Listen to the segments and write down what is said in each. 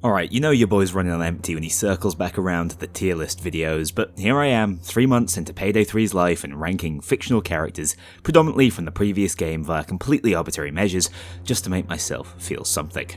Alright, you know your boy's running on empty when he circles back around to the tier list videos, but here I am, 3 months into Payday 3's life and ranking fictional characters, predominantly from the previous game via completely arbitrary measures, just to make myself feel something.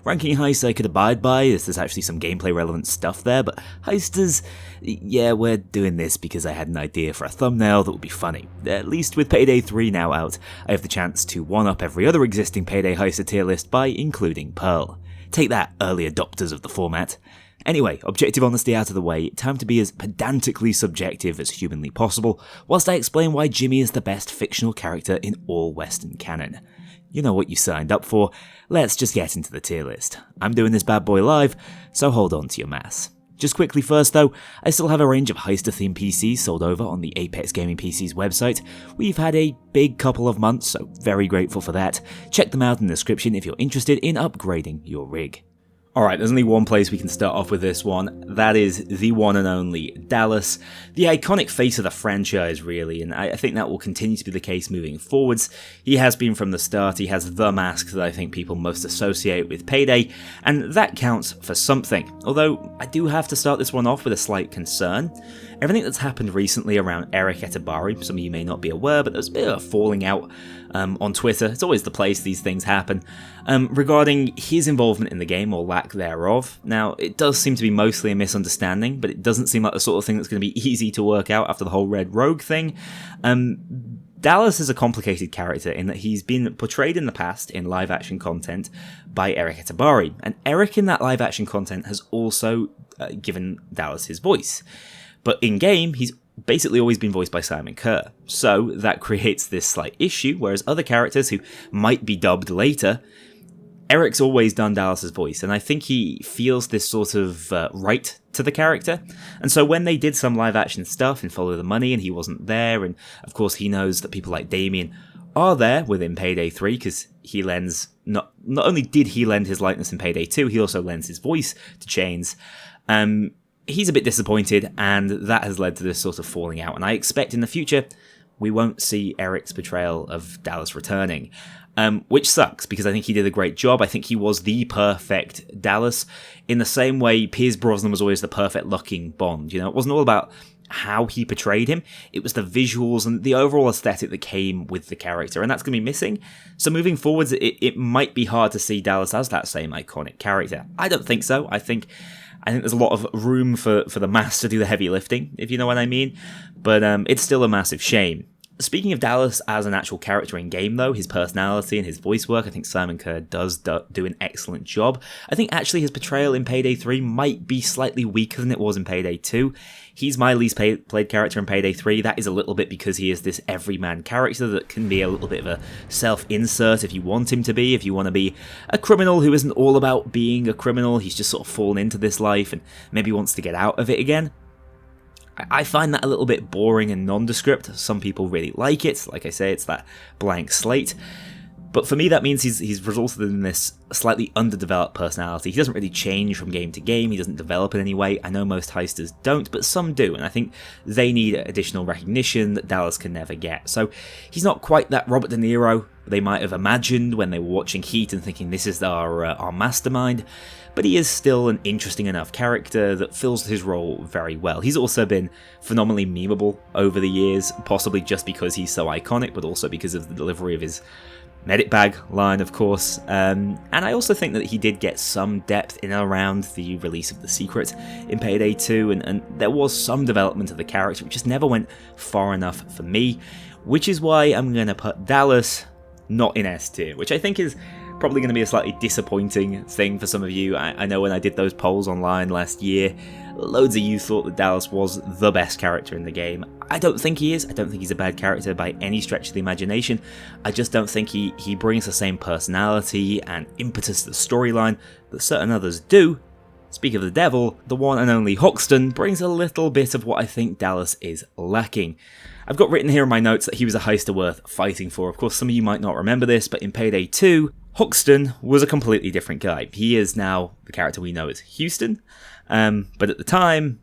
Ranking Heister I could abide by, as there's actually some gameplay relevant stuff there, but Heister's, yeah, we're doing this because I had an idea for a thumbnail that would be funny. At least with Payday 3 now out, I have the chance to one-up every other existing Payday Heister tier list by including Pearl. Take that, early adopters of the format. Anyway, objective honesty out of the way, time to be as pedantically subjective as humanly possible, whilst I explain why Jimmy is the best fictional character in all Western canon. You know what you signed up for, let's just get into the tier list. I'm doing this bad boy live, so hold on to your mass. Just quickly first though, I still have a range of Heister-themed PCs sold over on the Apex Gaming PCs website. We've had a big couple of months, so very grateful for that. Check them out in the description if you're interested in upgrading your rig. Alright, there's only one place we can start off with this one. That is the one and only Dallas, the iconic face of the franchise really, and I think that will continue to be the case moving forwards. He has been from the start, he has the mask that I think people most associate with Payday, and that counts for something. Although, I do have to start this one off with a slight concern. Everything that's happened recently around Eric Etebari, some of you may not be aware, but there's a bit of a falling out on Twitter, it's always the place these things happen, regarding his involvement in the game, or lack thereof. Now, it does seem to be mostly a misunderstanding, but it doesn't seem like the sort of thing that's going to be easy to work out after the whole Red Rogue thing. Dallas is a complicated character in that he's been portrayed in the past in live-action content by Eric Etebari, and Eric in that live-action content has also given Dallas his voice. But in-game, he's basically always been voiced by Simon Kerr, so that creates this slight issue, whereas other characters who might be dubbed later, Eric's always done Dallas's voice, and I think he feels this sort of right to the character, and so when they did some live-action stuff in Follow the Money and he wasn't there, and of course he knows that people like Damien are there within Payday 3, because he lends, not only did he lend his likeness in Payday 2, he also lends his voice to Chains. He's a bit disappointed, and that has led to this sort of falling out, and I expect in the future we won't see Eric's portrayal of Dallas returning, which sucks, because I think he did a great job. I think he was the perfect Dallas, in the same way Pierce Brosnan was always the perfect looking Bond. You know, it wasn't all about how he portrayed him, it was the visuals and the overall aesthetic that came with the character, and that's going to be missing. So moving forwards, it might be hard to see Dallas as that same iconic character. I don't think so. I think there's a lot of room for the mass to do the heavy lifting, if you know what I mean, but it's still a massive shame. Speaking of Dallas as an actual character in game though, his personality and his voice work, I think Simon Kerr does do an excellent job. I think actually his portrayal in Payday 3 might be slightly weaker than it was in Payday 2. He's my least played character in Payday 3, that is a little bit because he is this everyman character that can be a little bit of a self-insert if you want him to be, if you want to be a criminal who isn't all about being a criminal, he's just sort of fallen into this life and maybe wants to get out of it again. I find that a little bit boring and nondescript. Some people really like it. Like I say, it's that blank slate. But for me, that means he's resulted in this slightly underdeveloped personality. He doesn't really change from game to game. He doesn't develop in any way. I know most heisters don't, but some do. And I think they need additional recognition that Dallas can never get. So he's not quite that Robert De Niro they might have imagined when they were watching Heat and thinking this is our mastermind. But he is still an interesting enough character that fills his role very well. He's also been phenomenally memeable over the years, possibly just because he's so iconic, but also because of the delivery of his medic bag line, of course. And I also think that he did get some depth in and around the release of The Secret in Payday 2, and there was some development of the character, which just never went far enough for me, which is why I'm going to put Dallas not in S tier, which I think is probably going to be a slightly disappointing thing for some of you. I know when I did those polls online last year, loads of you thought that Dallas was the best character in the game. I don't think he is. I don't think he's a bad character by any stretch of the imagination. I just don't think he brings the same personality and impetus to the storyline that certain others do. Speak of the devil, the one and only Hoxton brings a little bit of what I think Dallas is lacking. I've got written here in my notes that he was a heister worth fighting for. Of course, some of you might not remember this, but in Payday 2, Hoxton was a completely different guy. He is now the character we know as Houston, but at the time,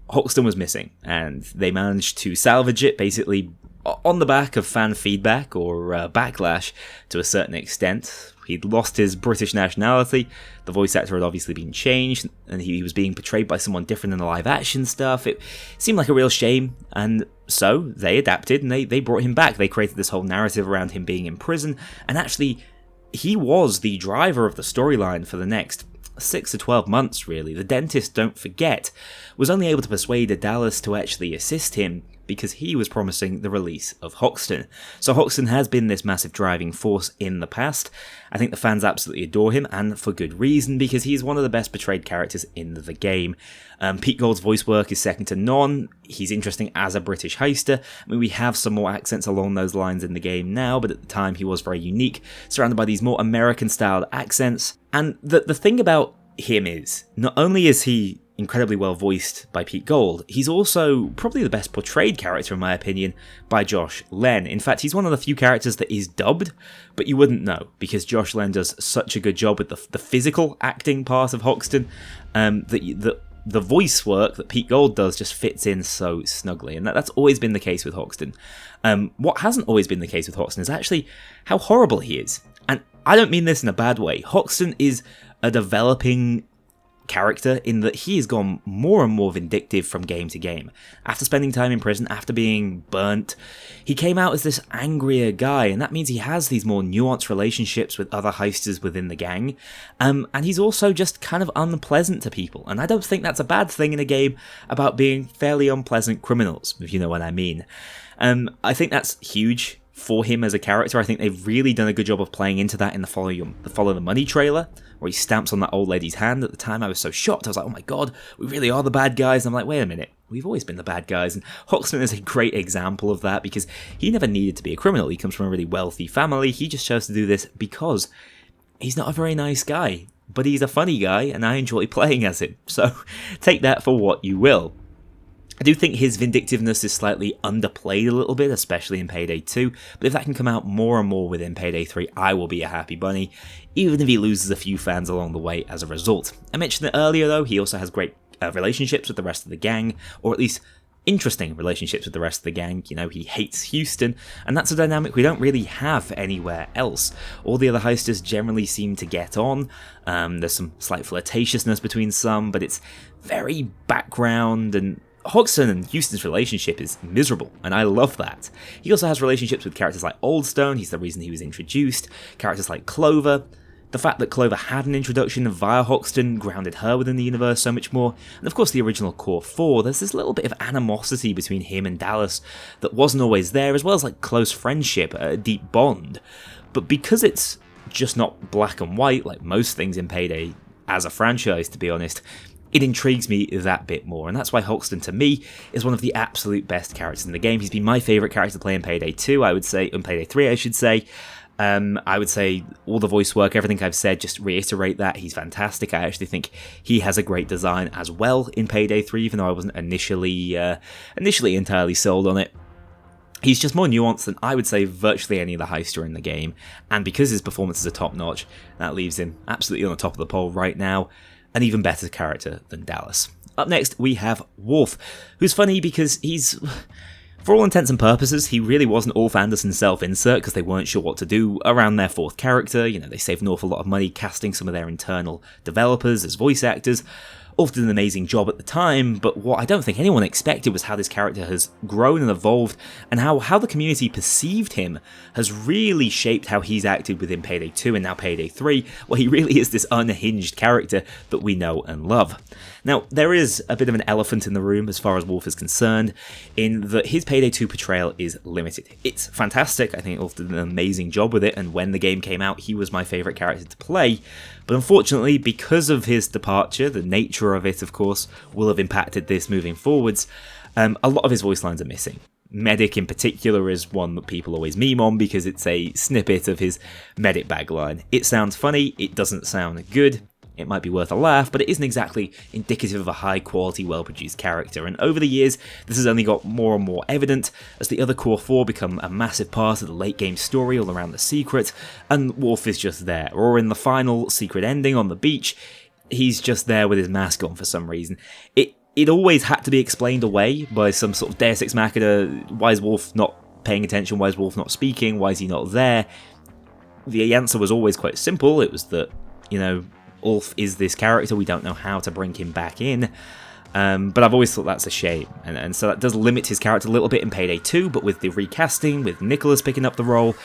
Hoxton was missing, and they managed to salvage it basically on the back of fan feedback or backlash to a certain extent. He'd lost his British nationality, the voice actor had obviously been changed, and he was being portrayed by someone different in the live action stuff. It seemed like a real shame, and so they adapted and they brought him back. They created this whole narrative around him being in prison, and actually he was the driver of the storyline for the next 6 to 12 months, really. The dentist, don't forget, was only able to persuade Dallas to actually assist him because he was promising the release of Hoxton. So Hoxton has been this massive driving force in the past. I think the fans absolutely adore him, and for good reason, because he's one of the best portrayed characters in the game. Pete Gold's voice work is second to none. He's interesting as a British Heister. I mean, we have some more accents along those lines in the game now, but at the time he was very unique, surrounded by these more American-styled accents. And the thing about him is, not only is he incredibly well voiced by Pete Gold, he's also probably the best portrayed character, in my opinion, by Josh Len. In fact, he's one of the few characters that is dubbed, but you wouldn't know, because Josh Len does such a good job with the physical acting part of Hoxton, that the voice work that Pete Gold does just fits in so snugly, and that's always been the case with Hoxton. What hasn't always been the case with Hoxton is actually how horrible he is. And I don't mean this in a bad way. Hoxton is a developing character in that he has gone more and more vindictive from game to game. After spending time in prison, after being burnt, he came out as this angrier guy, and that means he has these more nuanced relationships with other heisters within the gang, and he's also just kind of unpleasant to people, and I don't think that's a bad thing in a game about being fairly unpleasant criminals, if you know what I mean. I think that's huge for him as a character. I think they've really done a good job of playing into that in the Follow the Money trailer, where he stamps on that old lady's hand. At the time, I was so shocked. I was like, oh my god, we really are the bad guys. And I'm like, wait a minute, we've always been the bad guys. And Hoxton is a great example of that, because he never needed to be a criminal. He comes from a really wealthy family. He just chose to do this because he's not a very nice guy, but he's a funny guy, and I enjoy playing as him. So take that for what you will. I do think his vindictiveness is slightly underplayed a little bit, especially in Payday 2, but if that can come out more and more within Payday 3, I will be a happy bunny, even if he loses a few fans along the way as a result. I mentioned it earlier though, he also has great relationships with the rest of the gang, or at least interesting relationships with the rest of the gang. You know, he hates Houston, and that's a dynamic we don't really have anywhere else. All the other heisters generally seem to get on. There's some slight flirtatiousness between some, but it's very background, and Hoxton and Houston's relationship is miserable, and I love that. He also has relationships with characters like Oldstone. He's the reason he was introduced. Characters like Clover. The fact that Clover had an introduction via Hoxton grounded her within the universe so much more. And of course the original Core 4, there's this little bit of animosity between him and Dallas that wasn't always there, as well as like close friendship, a deep bond. But because it's just not black and white like most things in Payday as a franchise, to be honest, it intrigues me that bit more, and that's why Hoxton, to me, is one of the absolute best characters in the game. He's been my favourite character to play in Payday 2, I would say, in Payday 3, I should say. I would say all the voice work, everything I've said, just reiterate that. He's fantastic. I actually think he has a great design as well in Payday 3, even though I wasn't initially entirely sold on it. He's just more nuanced than I would say virtually any other heister in the game, and because his performances are top-notch, that leaves him absolutely on the top of the poll right now. An even better character than Dallas. Up next, we have Wolf, who's funny because he's, for all intents and purposes, he really wasn't Ulf Anderson self-insert because they weren't sure what to do around their fourth character. You know, they saved an awful lot of money casting some of their internal developers as voice actors. Ulf did an amazing job at the time, but what I don't think anyone expected was how this character has grown and evolved, and how the community perceived him has really shaped how he's acted within Payday 2 and now Payday 3, where he really is this unhinged character that we know and love. Now, there is a bit of an elephant in the room as far as Wolf is concerned, in that his Payday 2 portrayal is limited. It's fantastic, I think Wolf did an amazing job with it, and when the game came out, he was my favourite character to play, but unfortunately, because of his departure, the nature of it, of course, will have impacted this moving forwards, a lot of his voice lines are missing. Medic in particular is one that people always meme on because it's a snippet of his medic bag line. It sounds funny, it doesn't sound good, it might be worth a laugh, but it isn't exactly indicative of a high-quality, well-produced character, and over the years, this has only got more and more evident as the other Core 4 become a massive part of the late-game story all around the secret, and Wolf is just there. Or in the final secret ending on the beach, he's just there with his mask on for some reason. It always had to be explained away by some sort of Deus Ex Machina. Why is Wolf not paying attention? Why is Wolf not speaking? Why is he not there? the answer was always quite simple. It was that, you know, Ulf is this character, we don't know how to bring him back in. But I've always thought that's a shame, and so that does limit his character a little bit in Payday 2, but with the recasting, with Nicholas picking up the role,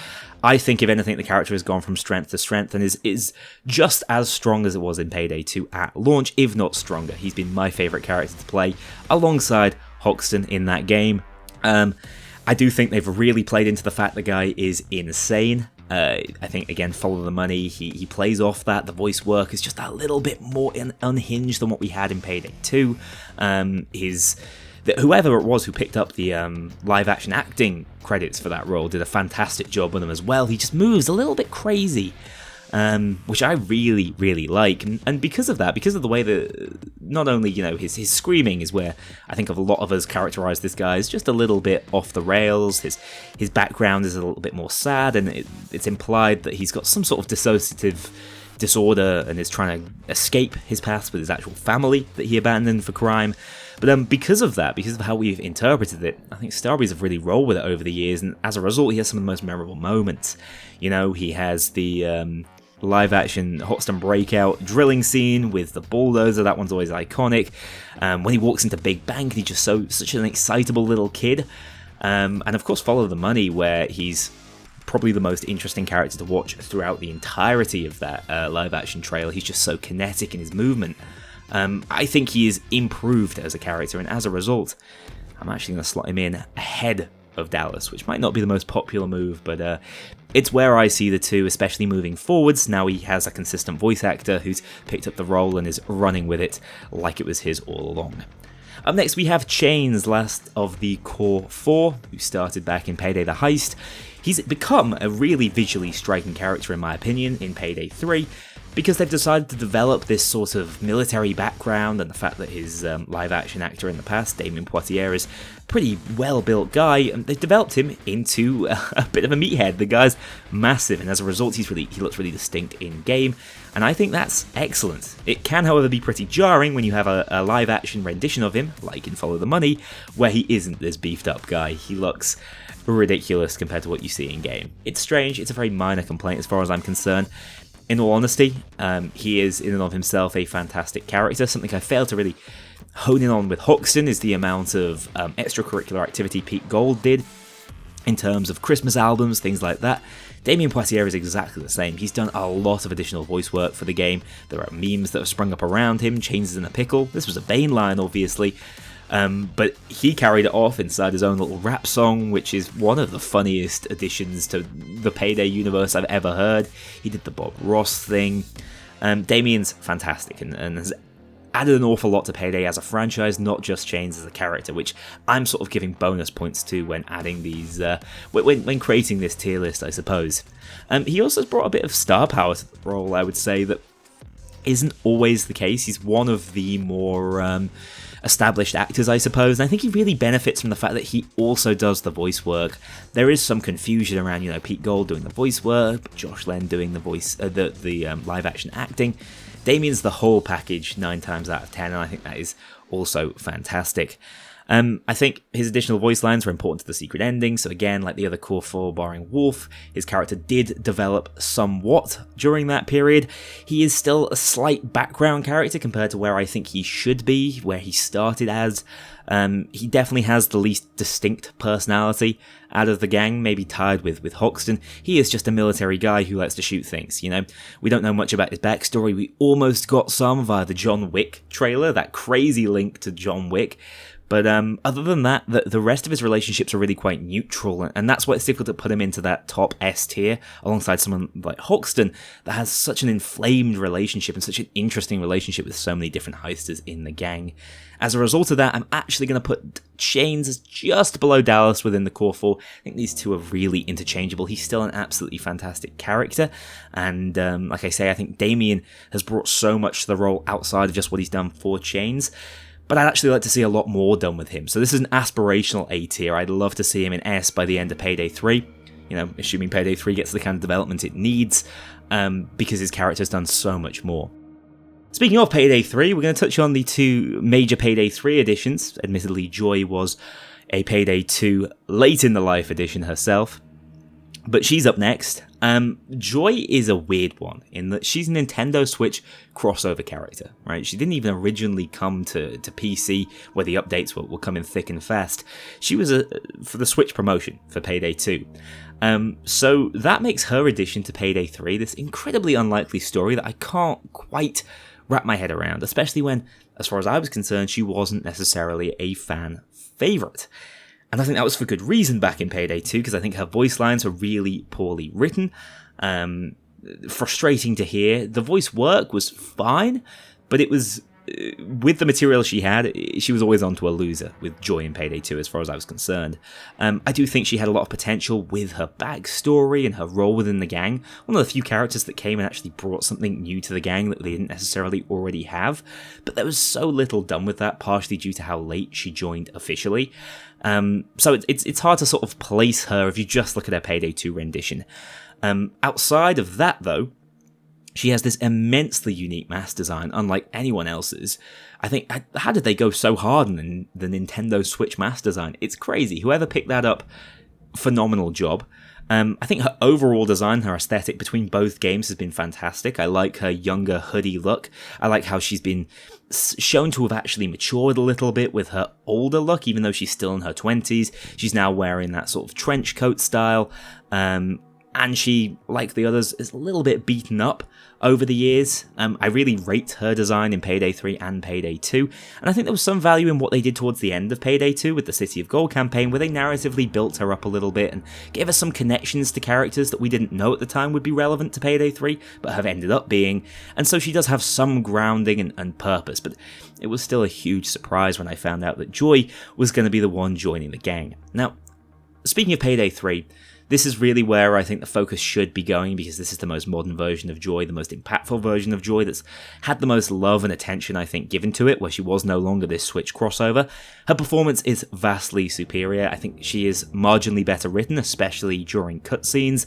I think if anything the character has gone from strength to strength and is just as strong as it was in Payday 2 at launch, if not stronger. He's been my favourite character to play alongside Hoxton in that game. I do think they've really played into the fact the guy is insane. I think, again, Follow the Money, he plays off that. The voice work is just a little bit more unhinged than what we had in Payday 2. Whoever it was who picked up the live-action acting credits for that role did a fantastic job with him as well. He just moves a little bit crazy, which I really, really like. And because of that, because of the way that not only, you know, his screaming is where I think of a lot of us characterize this guy as just a little bit off the rails. His background is a little bit more sad, and it's implied that he's got some sort of dissociative disorder and is trying to escape his past with his actual family that he abandoned for crime. But because of that, because of how we've interpreted it, I think Starbreeze have really rolled with it over the years, and as a result, he has some of the most memorable moments. You know, he has the live-action Hoxton breakout drilling scene with the bulldozer. That one's always iconic. When he walks into Big Bank, he's just such an excitable little kid. And of course, Follow the Money, where he's probably the most interesting character to watch throughout the entirety of that live-action trailer. He's just so kinetic in his movement. I think he is improved as a character, and as a result, I'm actually going to slot him in ahead of Dallas, which might not be the most popular move, but it's where I see the two, especially moving forwards. Now he has a consistent voice actor who's picked up the role and is running with it like it was his all along. Up next we have Chains, last of the core 4, who started back in Payday the Heist. He's become a really visually striking character in my opinion in Payday 3, because they've decided to develop this sort of military background, and the fact that his live-action actor in the past, Damien Poitier, is a pretty well-built guy, and they've developed him into a bit of a meathead. The guy's massive, and as a result, he looks really distinct in-game, and I think that's excellent. It can, however, be pretty jarring when you have a live-action rendition of him, like in Follow the Money, where he isn't this beefed-up guy. He looks ridiculous compared to what you see in-game. It's strange, it's a very minor complaint as far as I'm concerned. In all honesty, he is in and of himself a fantastic character. Something I failed to really hone in on with Hoxton is the amount of extracurricular activity Pete Gold did in terms of Christmas albums, things like that. Damien Poitier is exactly the same. He's done a lot of additional voice work for the game. There are memes that have sprung up around him, Chains in a Pickle. This was a Bane line, obviously. But he carried it off inside his own little rap song, which is one of the funniest additions to the Payday universe I've ever heard. He did the Bob Ross thing. Damien's fantastic and has added an awful lot to Payday as a franchise, not just Chains as a character, which I'm sort of giving bonus points to when adding these, when creating this tier list, I suppose. He also has brought a bit of star power to the role, I would say, that isn't always the case. He's one of the more established actors, I suppose, and I think he really benefits from the fact that he also does the voice work. There is some confusion around, you know, Pete Gold doing the voice work, Josh Len doing the voice, the live action acting. Damien's the whole package 9 times out of 10, and I think that is also fantastic. I think his additional voice lines were important to the secret ending, so again, like the other core 4 barring Wolf, his character did develop somewhat during that period. He is still a slight background character compared to where I think he should be, where he started as. He definitely has the least distinct personality out of the gang, maybe tied with Hoxton. He is just a military guy who likes to shoot things, you know? We don't know much about his backstory. We almost got some via the John Wick trailer, that crazy link to John Wick. But other than that, the rest of his relationships are really quite neutral, and that's why it's difficult to put him into that top S tier alongside someone like Hoxton that has such an inflamed relationship and such an interesting relationship with so many different heisters in the gang. As a result of that, I'm actually going to put Chains as just below Dallas within the core 4. I think these two are really interchangeable. He's still an absolutely fantastic character, and like I say, I think Damien has brought so much to the role outside of just what he's done for Chains. But I'd actually like to see a lot more done with him. So this is an aspirational A tier. I'd love to see him in S by the end of Payday 3. You know, assuming Payday 3 gets the kind of development it needs, because his character's done so much more. Speaking of Payday 3, we're going to touch on the 2 major Payday 3 editions. Admittedly, Joy was a Payday 2 late in the life edition herself. But she's up next. Joy is a weird one in that she's a Nintendo Switch crossover character, right? She didn't even originally come to PC where the updates were coming thick and fast. She was for the Switch promotion for Payday 2. So that makes her addition to Payday 3 this incredibly unlikely story that I can't quite wrap my head around, especially when, as far as I was concerned, she wasn't necessarily a fan favorite. And I think that was for good reason back in Payday 2, because I think her voice lines were really poorly written. Frustrating to hear. The voice work was fine, but it was, with the material she had, she was always onto a loser with Joy in Payday 2 as far as I was concerned. I do think she had a lot of potential with her backstory and her role within the gang. One of the few characters that came and actually brought something new to the gang that they didn't necessarily already have. But there was so little done with that, partially due to how late she joined officially. So it's hard to sort of place her if you just look at her Payday 2 rendition. Outside of that, though, she has this immensely unique mask design, unlike anyone else's. I think, how did they go so hard on the Nintendo Switch mask design? It's crazy. Whoever picked that up, phenomenal job. I think her overall design, her aesthetic between both games has been fantastic. I like her younger hoodie look. I like how she's been shown to have actually matured a little bit with her older look, even though she's still in her 20s. She's now wearing that sort of trench coat style. And she, like the others, is a little bit beaten up over the years. I really rate her design in Payday 3 and Payday 2, and I think there was some value in what they did towards the end of Payday 2 with the City of Gold campaign, where they narratively built her up a little bit and gave us some connections to characters that we didn't know at the time would be relevant to Payday 3, but have ended up being, and so she does have some grounding and purpose, but it was still a huge surprise when I found out that Joy was going to be the one joining the gang. Now, speaking of Payday 3, this is really where I think the focus should be going, because this is the most modern version of Joy, the most impactful version of Joy that's had the most love and attention, I think, given to it, where she was no longer this Switch crossover. Her performance is vastly superior. I think she is marginally better written, especially during cutscenes,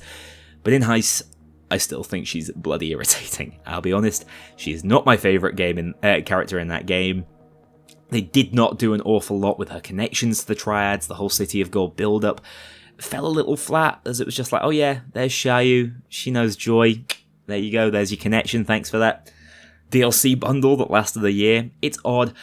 but in Heist, I still think she's bloody irritating. I'll be honest, she is not my favourite character in that game. They did not do an awful lot with her connections to the Triads. The whole City of Gold build-up fell a little flat, as it was just like, oh yeah, there's Shayu, she knows Joy, there you go, there's your connection, thanks for that DLC bundle that lasted a year. It's odd.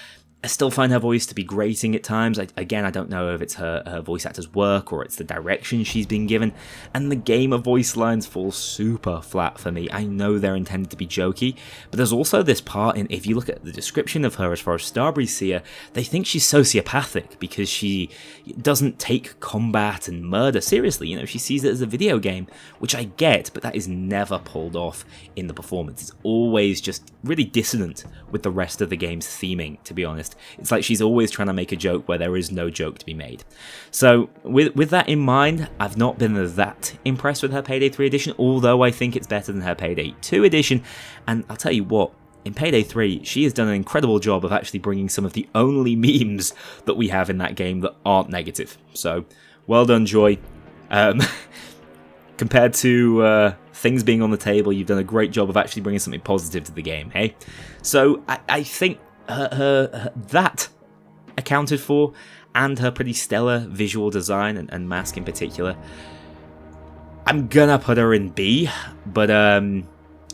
I still find her voice to be grating at times. I don't know if it's her voice actor's work or it's the direction she's been given. And the gamer voice lines fall super flat for me. I know they're intended to be jokey, but there's also this part in, if you look at the description of her as far as Starbreeze see her, they think she's sociopathic because she doesn't take combat and murder seriously. You know, she sees it as a video game, which I get, but that is never pulled off in the performance. It's always just really dissonant with the rest of the game's theming, to be honest. It's like she's always trying to make a joke where there is no joke to be made. So with that in mind, I've not been that impressed with her Payday 3 edition, although I think it's better than her Payday 2 edition. And I'll tell you what, in Payday 3, she has done an incredible job of actually bringing some of the only memes that we have in that game that aren't negative. So, well done, Joy. Compared to things being on the table, you've done a great job of actually bringing something positive to the game, hey? So, I think her that accounted for, and her pretty stellar visual design and mask in particular. I'm gonna put her in B, but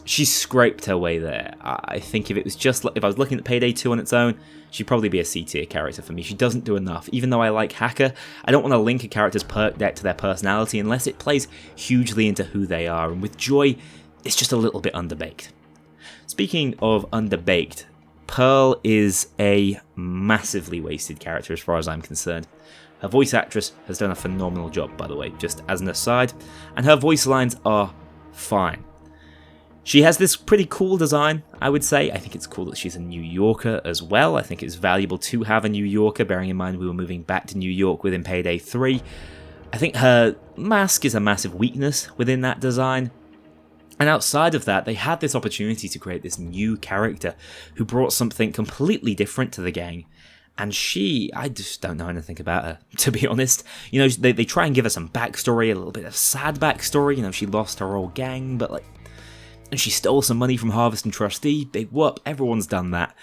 she scraped her way there. I think if it was just if I was looking at Payday 2 on its own, she'd probably be a C tier character for me. She doesn't do enough. Even though I like Hacker, I don't want to link a character's perk deck to their personality unless it plays hugely into who they are. And with Joy, it's just a little bit underbaked. Speaking of underbaked, Pearl is a massively wasted character as far as I'm concerned. Her voice actress has done a phenomenal job, by the way, just as an aside, and her voice lines are fine. She has this pretty cool design, I would say. I think it's cool that she's a New Yorker as well. I think it's valuable to have a New Yorker, bearing in mind we were moving back to New York within Payday 3. I think her mask is a massive weakness within that design. And outside of that, they had this opportunity to create this new character who brought something completely different to the gang. And I just don't know anything about her, to be honest. You know, they try and give her some backstory, a little bit of sad backstory. You know, she lost her old gang, but and she stole some money from Harvest and Trustee. Big whoop, everyone's done that.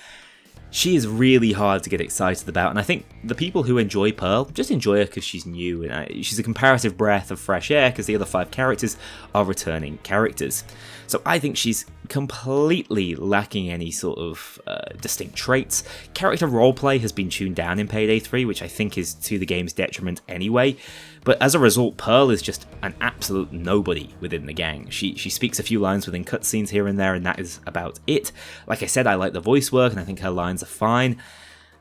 She is really hard to get excited about, and I think the people who enjoy Pearl just enjoy her because she's new, and she's a comparative breath of fresh air because the other 5 characters are returning characters. So I think she's completely lacking any sort of distinct traits. Character roleplay has been tuned down in Payday 3, which I think is to the game's detriment anyway, but as a result, Pearl is just an absolute nobody within the gang. She speaks a few lines within cutscenes here and there, and that is about it. Like I said, I like the voice work, and I think her lines are fine,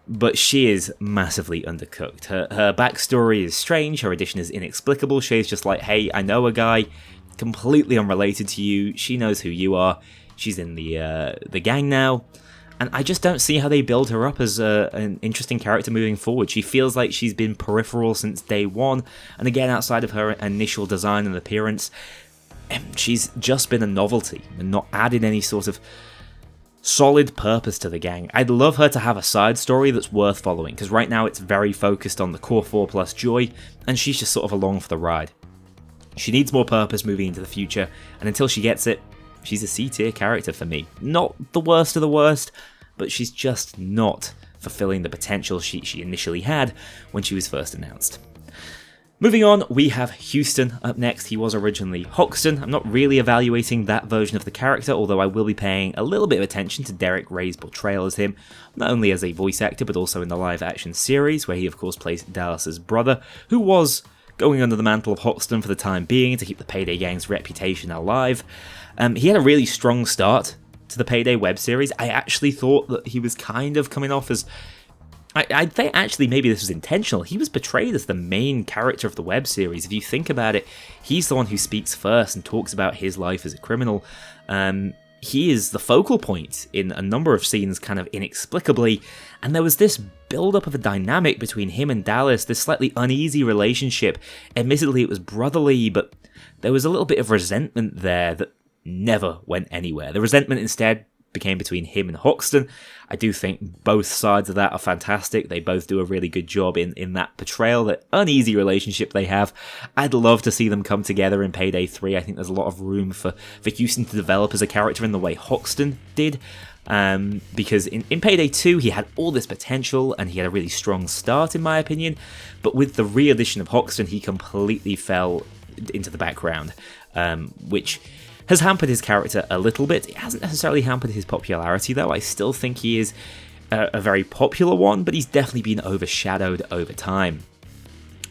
but she is massively undercooked. Her backstory is strange, her addition is inexplicable. She's just like, hey, I know a guy, completely unrelated to you, she knows who you are, she's in the gang now, and I just don't see how they build her up as an interesting character moving forward. She feels like she's been peripheral since day one, and again, outside of her initial design and appearance, she's just been a novelty and not added any sort of solid purpose to the gang. I'd love her to have a side story that's worth following, because right now it's very focused on the core 4 plus Joy, and she's just sort of along for the ride. She needs more purpose moving into the future, and until she gets it, she's a C-tier character for me. Not the worst of the worst, but she's just not fulfilling the potential she initially had when she was first announced. Moving on, we have Houston up next. He was originally Hoxton. I'm not really evaluating that version of the character, although I will be paying a little bit of attention to Derek Ray's portrayal as him, not only as a voice actor, but also in the live-action series, where he of course plays Dallas's brother, who was going under the mantle of Hoxton for the time being to keep the Payday gang's reputation alive. He had a really strong start to the Payday web series. I actually thought that he was kind of coming off as... I'd think actually maybe this was intentional. He was portrayed as the main character of the web series. If you think about it, he's the one who speaks first and talks about his life as a criminal. He is the focal point in a number of scenes kind of inexplicably, and there was this build-up of a dynamic between him and Dallas, this slightly uneasy relationship. Admittedly, it was brotherly, but there was a little bit of resentment there that never went anywhere. The resentment instead became between him and Hoxton. I do think both sides of that are fantastic. They both do a really good job in that portrayal, that uneasy relationship they have. I'd love to see them come together in Payday 3. I think there's a lot of room for Houston to develop as a character in the way Hoxton did. Because in Payday 2 he had all this potential and he had a really strong start in my opinion, but with the re-addition of Hoxton he completely fell into the background, which has hampered his character a little bit. It hasn't necessarily hampered his popularity though. I still think he is a very popular one, but he's definitely been overshadowed over time.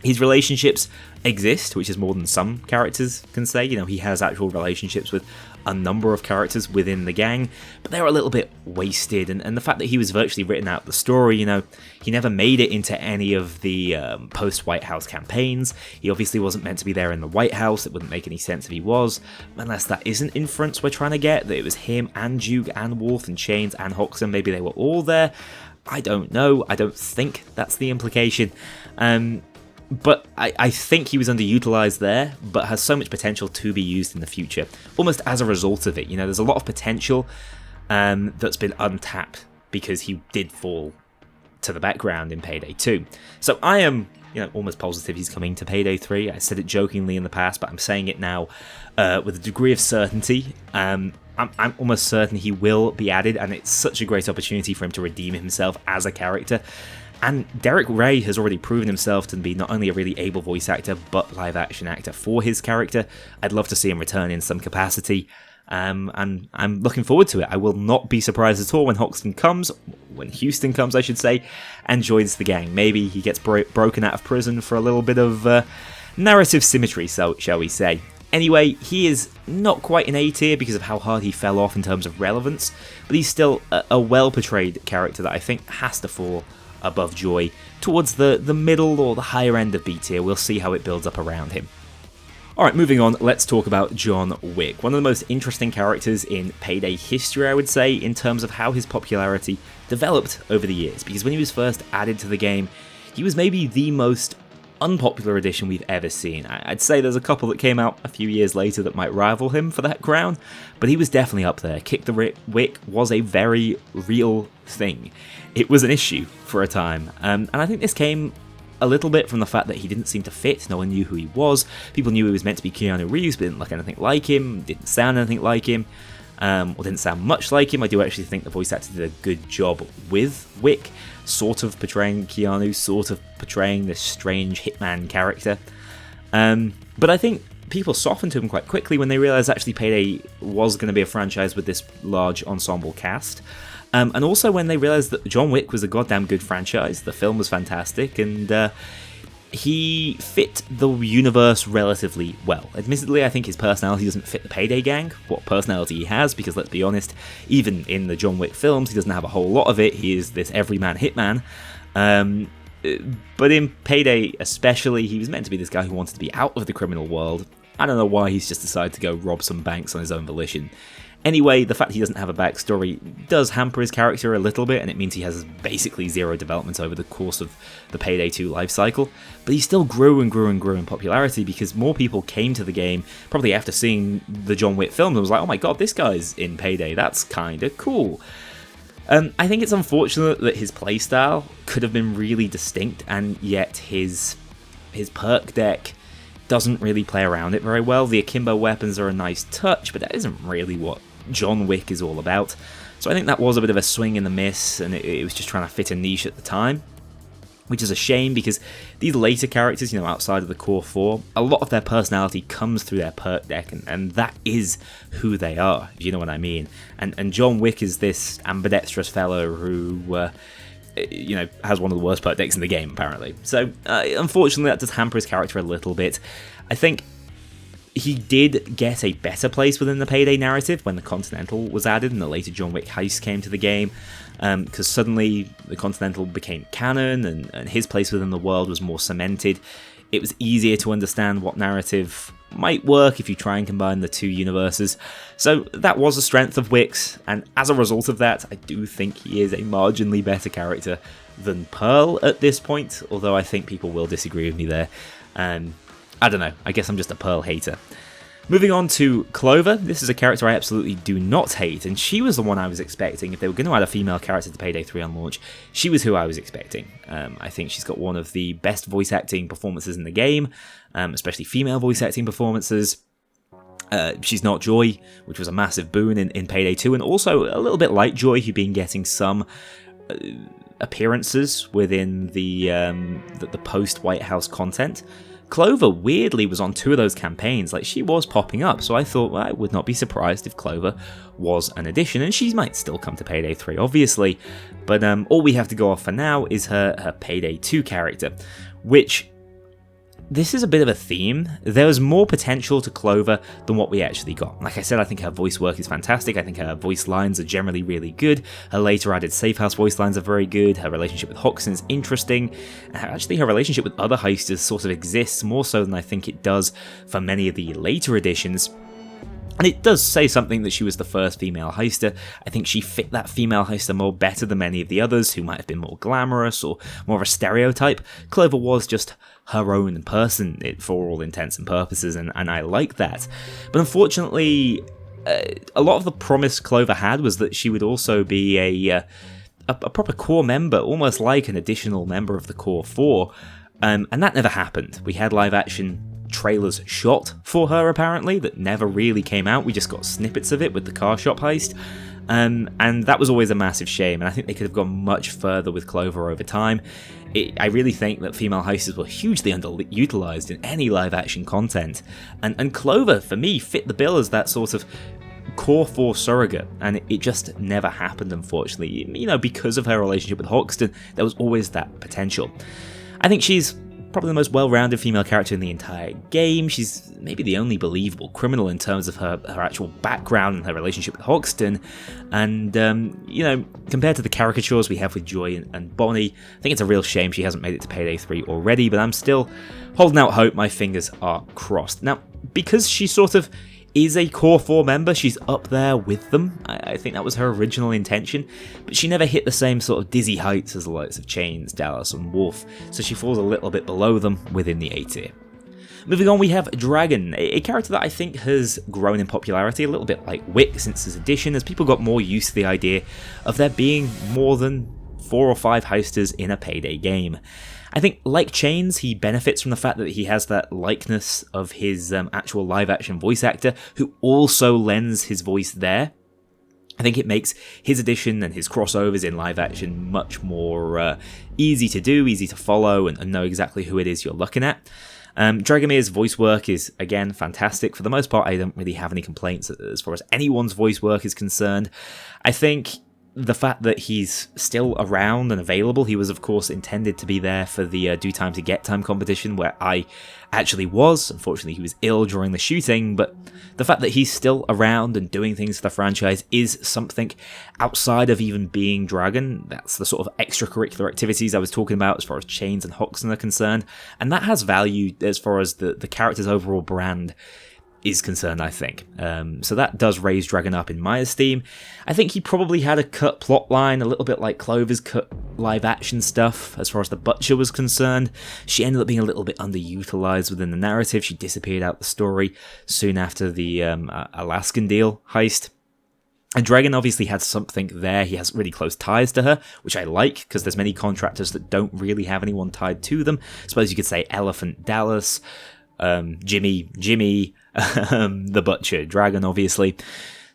His relationships exist, which is more than some characters can say. You know, he has actual relationships with a number of characters within the gang, but they're a little bit wasted, and the fact that he was virtually written out of the story, you know, he never made it into any of the post-White House campaigns. He obviously wasn't meant to be there in the White House. It wouldn't make any sense if he was, unless that is an inference we're trying to get, that it was him and Duke and Wolf and Chains and Hoxton, maybe they were all there. I don't know. I don't think that's the implication. But I think he was underutilized there, but has so much potential to be used in the future, almost as a result of it. You know, there's a lot of potential that's been untapped because he did fall to the background in Payday 2. So I am, you know, almost positive he's coming to Payday 3. I said it jokingly in the past, but I'm saying it now with a degree of certainty. I'm almost certain he will be added, and it's such a great opportunity for him to redeem himself as a character. And Derek Ray has already proven himself to be not only a really able voice actor, but live-action actor for his character. I'd love to see him return in some capacity, and I'm looking forward to it. I will not be surprised at all when Houston comes, I should say, and joins the gang. Maybe he gets broken out of prison for a little bit of narrative symmetry, so shall we say. Anyway, he is not quite an A tier because of how hard he fell off in terms of relevance, but he's still a well-portrayed character that I think has to fall above Joy, towards the middle or the higher end of B tier. We'll see how it builds up around him. Alright, moving on, let's talk about John Wick, one of the most interesting characters in Payday history, I would say, in terms of how his popularity developed over the years, because when he was first added to the game, he was maybe the most unpopular addition we've ever seen. I'd say there's a couple that came out a few years later that might rival him for that crown, but he was definitely up there. Kick the Wick was a very real thing. It was an issue for a time, and I think this came a little bit from the fact that he didn't seem to fit. No one knew who he was. People knew he was meant to be Keanu Reeves, but didn't look anything like him, didn't sound anything like him. or didn't sound much like him. I do actually think the voice actor did a good job with Wick, sort of portraying Keanu, sort of portraying this strange hitman character. But I think people softened to him quite quickly when they realised actually Payday was going to be a franchise with this large ensemble cast. And also when they realised that John Wick was a goddamn good franchise, the film was fantastic, and he fit the universe relatively well. Admittedly, I think his personality doesn't fit the Payday gang, what personality he has, because let's be honest, even in the John Wick films, he doesn't have a whole lot of it. He is this everyman hitman. But in Payday especially, he was meant to be this guy who wanted to be out of the criminal world. I don't know why he's just decided to go rob some banks on his own volition. Anyway, the fact he doesn't have a backstory does hamper his character a little bit, and it means he has basically zero development over the course of the Payday 2 life cycle. But he still grew and grew and grew in popularity because more people came to the game, probably after seeing the John Wick films, and was like, oh my god, this guy's in Payday, that's kinda cool. I think it's unfortunate that his playstyle could have been really distinct, and yet his perk deck doesn't really play around it very well. The akimbo weapons are a nice touch, but that isn't really what John Wick is all about. So I think that was a bit of a swing and a miss, and it was just trying to fit a niche at the time, which is a shame because these later characters, outside of the core four, a lot of their personality comes through their perk deck, and that is who they are, if you know what I mean. And John Wick is this ambidextrous fellow who has one of the worst perk decks in the game, apparently. So, unfortunately, that does hamper his character a little bit. I think he did get a better place within the Payday narrative when the Continental was added and the later John Wick heist came to the game, because suddenly the Continental became canon and his place within the world was more cemented. It was easier to understand what narrative might work if you try and combine the two universes. So that was a strength of Wick's, and as a result of that, I do think he is a marginally better character than Pearl at this point, although I think people will disagree with me there. I don't know, I guess I'm just a Pearl hater. Moving on to Clover, this is a character I absolutely do not hate, and she was the one I was expecting. If they were going to add a female character to Payday 3 on launch, she was who I was expecting. I think she's got one of the best voice acting performances in the game, especially female voice acting performances. She's not Joy, which was a massive boon in Payday 2, and also a little bit like Joy, who'd been getting some appearances within the post-White House content. Clover weirdly was on 2 of those campaigns, like she was popping up, so I thought I would not be surprised if Clover was an addition, and she might still come to Payday 3 obviously, but all we have to go off for now is her Payday 2 character, which, this is a bit of a theme. There was more potential to Clover than what we actually got. Like I said, I think her voice work is fantastic. I think her voice lines are generally really good. Her later added Safe House voice lines are very good. Her relationship with Hoxton is interesting. Actually, her relationship with other heisters sort of exists more so than I think it does for many of the later editions. And it does say something that she was the first female heister. I think she fit that female heister more better than many of the others who might have been more glamorous or more of a stereotype. Clover was just her own person for all intents and purposes, and I like that. But unfortunately, a lot of the promise Clover had was that she would also be a proper core member, almost like an additional member of the core four, and that never happened. We had live action trailers shot for her apparently that never really came out. We just got snippets of it with the car shop heist, and that was always a massive shame, and I think they could have gone much further with Clover over time. I really think that female heisters were hugely underutilized in any live action content, and Clover for me fit the bill as that sort of core 4 surrogate, and it just never happened, unfortunately. Because of her relationship with Hoxton, there was always that potential. I think she's probably the most well-rounded female character in the entire game. She's maybe the only believable criminal in terms of her actual background and her relationship with Hoxton. And, compared to the caricatures we have with Joy and Bonnie, I think it's a real shame she hasn't made it to Payday 3 already, but I'm still holding out hope. My fingers are crossed. Now, because she sort of is a core 4 member, she's up there with them. I think that was her original intention, but she never hit the same sort of dizzy heights as the likes of Chains, Dallas, and Wolf, so she falls a little bit below them within the A tier. Moving on, we have Dragon, a character that I think has grown in popularity, a little bit like Wick since his addition, as people got more used to the idea of there being more than 4 or 5 heisters in a Payday game. I think, like Chains, he benefits from the fact that he has that likeness of his actual live-action voice actor, who also lends his voice there. I think it makes his addition and his crossovers in live action much more easy to do, easy to follow, and know exactly who it is you're looking at. Dragomir's voice work is, again, fantastic. For the most part, I don't really have any complaints as far as anyone's voice work is concerned. I think the fact that he's still around and available, he was, of course, intended to be there for the Do Time to Get Time competition, where I actually was. Unfortunately, he was ill during the shooting, but the fact that he's still around and doing things for the franchise is something outside of even being Dragon. That's the sort of extracurricular activities I was talking about as far as Chains and Hoxton are concerned, and that has value as far as the character's overall brand is concerned, I think. So that does raise Dragon up in my esteem. I think he probably had a cut plot line, a little bit like Clover's cut live action stuff as far as the Butcher was concerned. She ended up being a little bit underutilized within the narrative. She disappeared out the story soon after the Alaskan deal heist. And Dragon obviously had something there. He has really close ties to her, which I like, because there's many contractors that don't really have anyone tied to them. I suppose you could say Elephant Dallas, Jimmy, the Butcher, Dragon, obviously.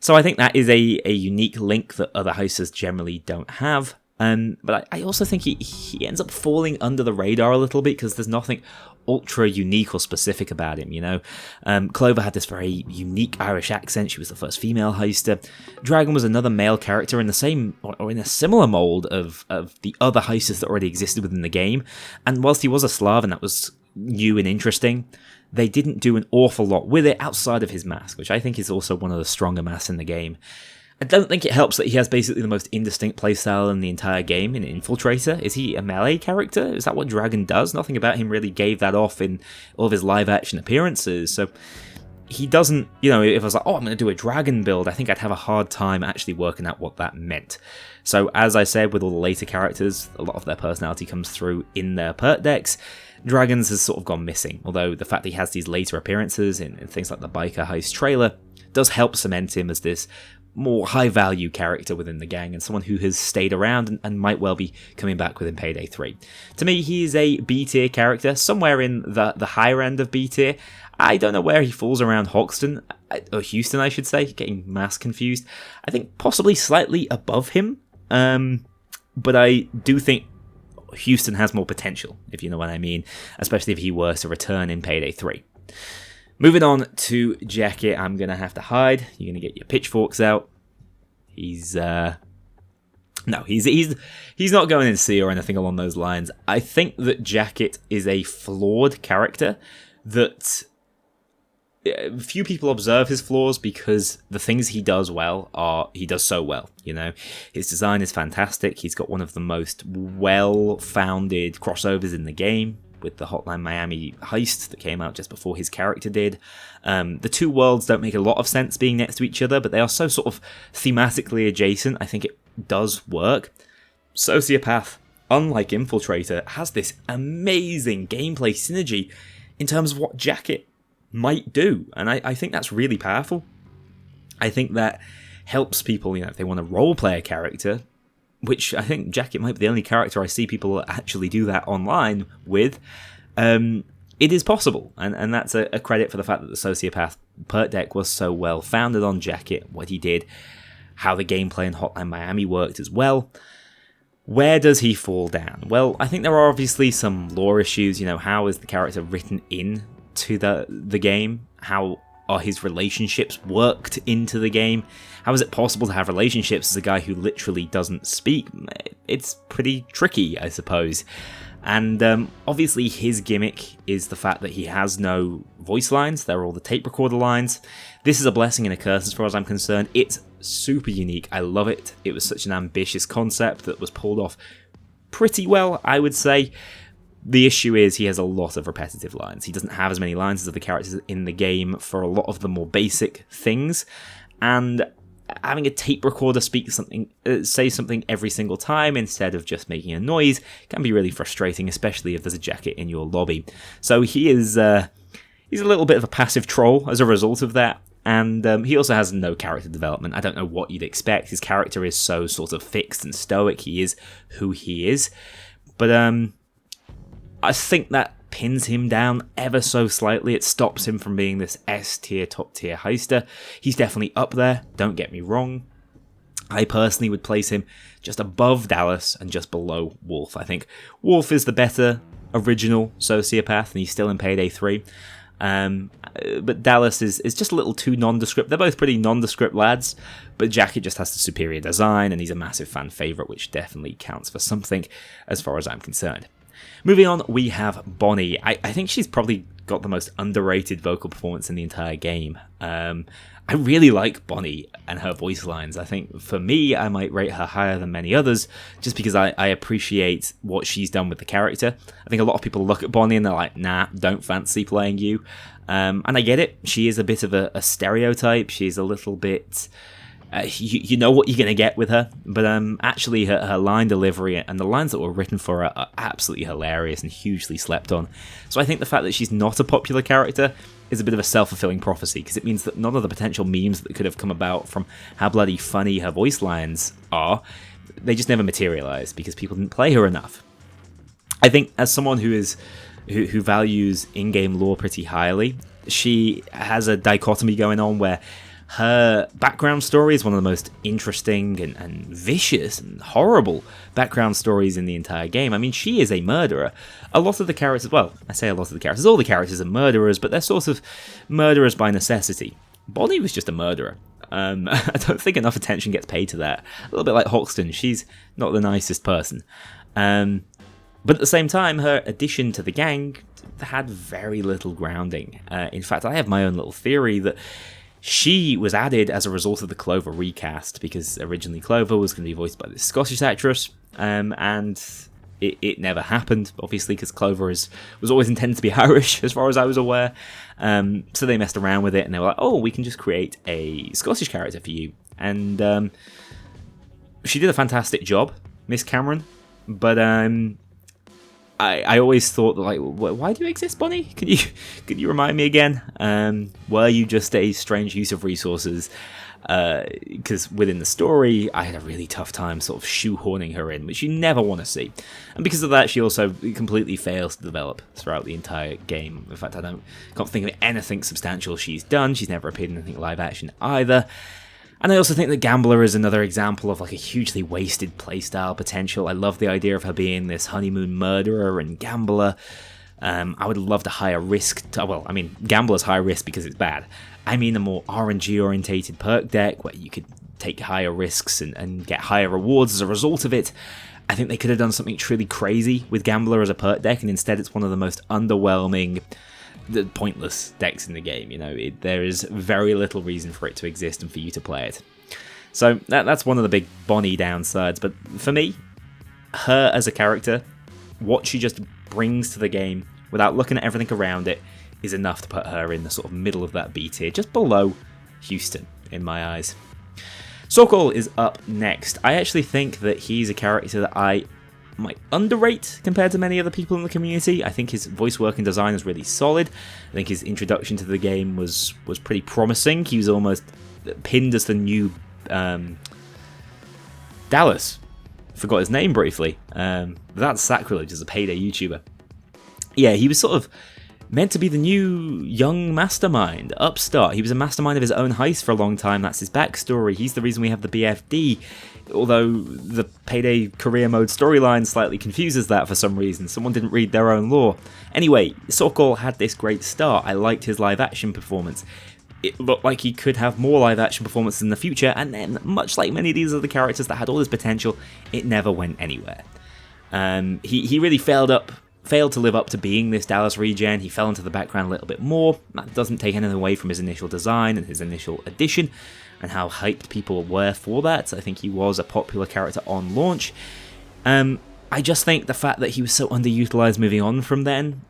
So I think that is a unique link that other Heisters generally don't have. But I also think he ends up falling under the radar a little bit because there's nothing ultra unique or specific about him, you know. Clover had this very unique Irish accent. She was the first female Heister. Dragon was another male character in the same or in a similar mold of the other Heisters that already existed within the game. And whilst he was a Slav and that was new and interesting, they didn't do an awful lot with it outside of his mask, which I think is also one of the stronger masks in the game. I don't think it helps that he has basically the most indistinct playstyle in the entire game in Infiltrator. Is he a melee character? Is that what Dragon does? Nothing about him really gave that off in all of his live action appearances, so he doesn't, you know, if I was like, oh, I'm going to do a Dragon build, I think I'd have a hard time actually working out what that meant. So as I said, with all the later characters, a lot of their personality comes through in their perk decks. Dragon's has sort of gone missing, although the fact that he has these later appearances in things like the Biker Heist trailer does help cement him as this more high-value character within the gang and someone who has stayed around and might well be coming back within Payday 3. To me, he is a B-tier character, somewhere in the higher end of B-tier. I don't know where he falls around Hoxton, or Houston, I should say, getting mass confused. I think possibly slightly above him, but I do think Houston has more potential, if you know what I mean, especially if he were to return in Payday 3. Moving on to Jacket, I'm going to have to hide. You're going to get your pitchforks out. He's not going in C or anything along those lines. I think that Jacket is a flawed character that few people observe his flaws because the things he does well he does so well, you know. His design is fantastic. He's got one of the most well-founded crossovers in the game with the Hotline Miami heist that came out just before his character did. The two worlds don't make a lot of sense being next to each other, but they are so sort of thematically adjacent. I think it does work. Sociopath, unlike Infiltrator, has this amazing gameplay synergy in terms of what Jacket might do, and I think that's really powerful. I think that helps people, you know, if they want to roleplay a character, which I think Jacket might be the only character I see people actually do that online with. It is possible, and that's a credit for the fact that the Sociopath perk deck was so well founded on Jacket, what he did, how the gameplay in Hotline Miami worked as well. Where does he fall down? Well, I think there are obviously some lore issues. You know, how is the character written in to the game? How are his relationships worked into the game? How is it possible to have relationships as a guy who literally doesn't speak? It's pretty tricky, I suppose. And obviously his gimmick is the fact that he has no voice lines. They're all the tape recorder lines. This is a blessing and a curse as far as I'm concerned. It's super unique. I love it. It was such an ambitious concept that was pulled off pretty well, I would say. The issue is he has a lot of repetitive lines. He doesn't have as many lines as other characters in the game for a lot of the more basic things, and having a tape recorder say something every single time instead of just making a noise can be really frustrating, especially if there's a Jacket in your lobby. So he's a little bit of a passive troll as a result of that, and he also has no character development. I don't know what you'd expect. His character is so sort of fixed and stoic. He is who he is, but I think that pins him down ever so slightly. It stops him from being this S-tier, top-tier Heister. He's definitely up there, don't get me wrong. I personally would place him just above Dallas and just below Wolf. I think Wolf is the better original sociopath, and he's still in Payday 3. But Dallas is just a little too nondescript. They're both pretty nondescript lads, but Jacket just has the superior design, and he's a massive fan favourite, which definitely counts for something as far as I'm concerned. Moving on, we have Bonnie. I think she's probably got the most underrated vocal performance in the entire game. I really like Bonnie and her voice lines. I think, for me, I might rate her higher than many others, just because I appreciate what she's done with the character. I think a lot of people look at Bonnie and they're like, nah, don't fancy playing you. And I get it. She is a bit of a stereotype. She's a little bit... you know what you're going to get with her, but actually her line delivery and the lines that were written for her are absolutely hilarious and hugely slept on. So I think the fact that she's not a popular character is a bit of a self-fulfilling prophecy, because it means that none of the potential memes that could have come about from how bloody funny her voice lines are, they just never materialized because people didn't play her enough. I think as someone who values in-game lore pretty highly, she has a dichotomy going on where her background story is one of the most interesting and vicious and horrible background stories in the entire game. I mean, she is a murderer. A lot of the characters, well, I say a lot of the characters, all the characters are murderers, but they're sort of murderers by necessity. Bonnie was just a murderer. I don't think enough attention gets paid to that. A little bit like Hoxton, she's not the nicest person. But at the same time, her addition to the gang had very little grounding. In fact, I have my own little theory that she was added as a result of the Clover recast, because originally Clover was going to be voiced by this Scottish actress, and it never happened, obviously, because Clover was always intended to be Irish, as far as I was aware. So they messed around with it, and they were like, oh, we can just create a Scottish character for you. And she did a fantastic job, Miss Cameron, but I always thought that, like, why do you exist, Bonnie? Could you remind me again? Were you just a strange use of resources? Because within the story, I had a really tough time sort of shoehorning her in, which you never want to see. And because of that, she also completely fails to develop throughout the entire game. In fact, I can't think of anything substantial she's done. She's never appeared in anything live action either. And I also think that Gambler is another example of like a hugely wasted playstyle potential. I love the idea of her being this honeymoon murderer and gambler. I would love to higher risk. Gambler's high risk because it's bad. I mean a more RNG orientated perk deck where you could take higher risks and get higher rewards as a result of it. I think they could have done something truly crazy with Gambler as a perk deck, and instead it's one of the most underwhelming, pointless decks in the game. There is very little reason for it to exist and for you to play it. So that's one of the big Bonnie downsides. But for me, her as a character, what she just brings to the game without looking at everything around it is enough to put her in the sort of middle of that B tier, just below Houston in my eyes. Sokol is up next. I actually think that he's a character that I might underrate compared to many other people in the community. I think his voice work and design is really solid. I think his introduction to the game was pretty promising. He was almost pinned as the new Dallas. Forgot his name briefly. That's sacrilege as a Payday YouTuber. Yeah, he was sort of meant to be the new young mastermind, upstart. He was a mastermind of his own heist for a long time. That's his backstory. He's the reason we have the BFD. Although the Payday career mode storyline slightly confuses that for some reason. Someone didn't read their own lore. Anyway, Sokol had this great start. I liked his live action performance. It looked like he could have more live action performances in the future, and then, much like many of these other characters that had all this potential, it never went anywhere. He really failed to live up to being this Dallas regen. He fell into the background a little bit more. That doesn't take anything away from his initial design and his initial addition and how hyped people were for that. I think he was a popular character on launch. I just think the fact that he was so underutilized moving on from then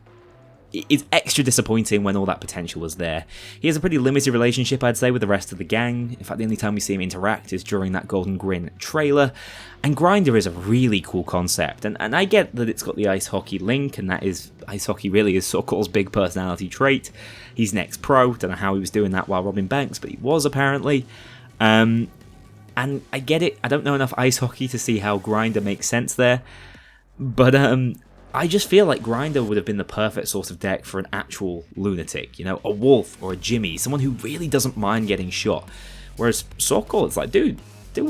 is extra disappointing when all that potential was there. He has a pretty limited relationship, I'd say, with the rest of the gang. In fact, the only time we see him interact is during that Golden Grin trailer. And Grinder is a really cool concept, and I get that it's got the ice hockey link, and that is, ice hockey really is Sokol's big personality trait. He's next pro, don't know how he was doing that while robbing banks, but he was apparently. And I get it, I don't know enough ice hockey to see how Grinder makes sense there, but I just feel like Grinder would have been the perfect sort of deck for an actual lunatic, a Wolf or a Jimmy, someone who really doesn't mind getting shot. Whereas Sokol, it's like, dude, do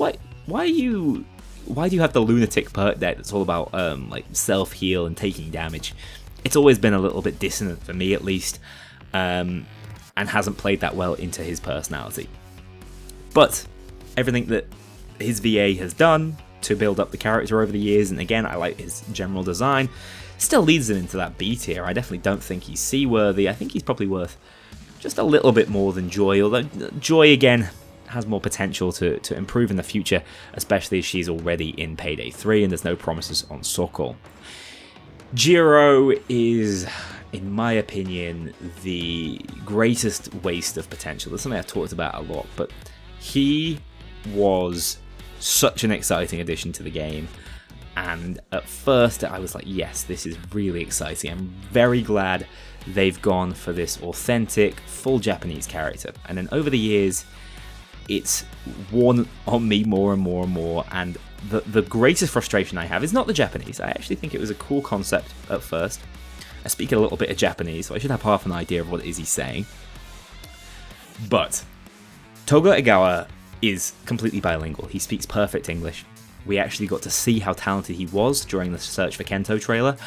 why do you have the lunatic perk deck that's all about like self-heal and taking damage? It's always been a little bit dissonant for me, at least, and hasn't played that well into his personality. But everything that his VA has done to build up the character over the years, and again, I like his general design, still leads him into that B tier. I definitely don't think he's C worthy. I think he's probably worth just a little bit more than Joy, although Joy, again, has more potential to improve in the future, especially as she's already in Payday 3 and there's no promises on Sokol. Jiro is, in my opinion, the greatest waste of potential. That's something I've talked about a lot, but he was such an exciting addition to the game, and at first I was like, yes, this is really exciting. I'm very glad they've gone for this authentic, full Japanese character, and then over the years it's worn on me more and more and more, and the greatest frustration I have is not the Japanese. I actually think it was a cool concept at first. I speak a little bit of Japanese, so I should have half an idea of what it is he's saying. But Toga Egawa is completely bilingual. He speaks perfect English. We actually got to see how talented he was during the Search for Kento trailer.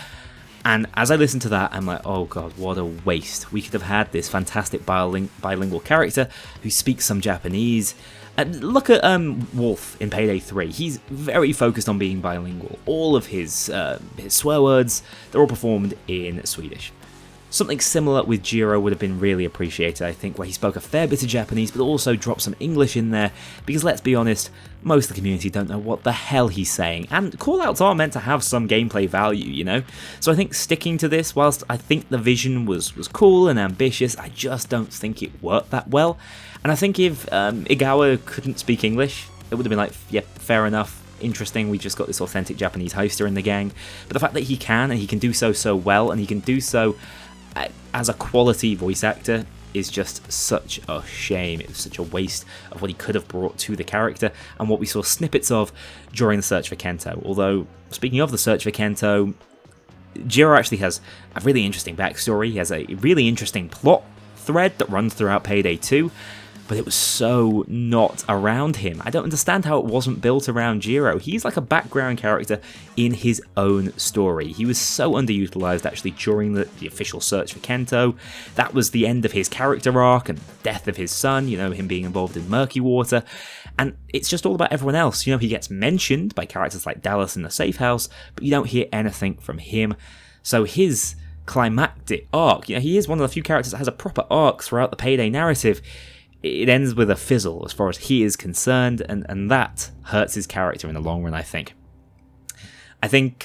And as I listened to that, I'm like, oh god, what a waste. We could have had this fantastic bilingual character who speaks some Japanese. And look at Wolf in Payday 3. He's very focused on being bilingual. All of his swear words, they're all performed in Swedish. Something similar with Jiro would have been really appreciated, I think, where he spoke a fair bit of Japanese, but also dropped some English in there, because let's be honest, most of the community don't know what the hell he's saying, and callouts are meant to have some gameplay value, you know? So I think sticking to this, whilst I think the vision was cool and ambitious, I just don't think it worked that well. And I think if Egawa couldn't speak English, it would have been like, yeah, fair enough. Interesting, we just got this authentic Japanese Heister in the gang. But the fact that he can, and he can do so well, and he can do so as a quality voice actor, is just such a shame. It was such a waste of what he could have brought to the character and what we saw snippets of during the Search for Kento. Although, speaking of the Search for Kento, Jiro actually has a really interesting backstory. He has a really interesting plot thread that runs throughout Payday 2, but it was so not around him. I don't understand how it wasn't built around Jiro. He's like a background character in his own story. He was so underutilized actually during the official Search for Kento. That was the end of his character arc and death of his son, you know, him being involved in Murky Water. And it's just all about everyone else. You know, he gets mentioned by characters like Dallas in the Safe House, but you don't hear anything from him. So his climactic arc, you know, he is one of the few characters that has a proper arc throughout the Payday narrative. It ends with a fizzle as far as he is concerned, and that hurts his character in the long run, I think. I think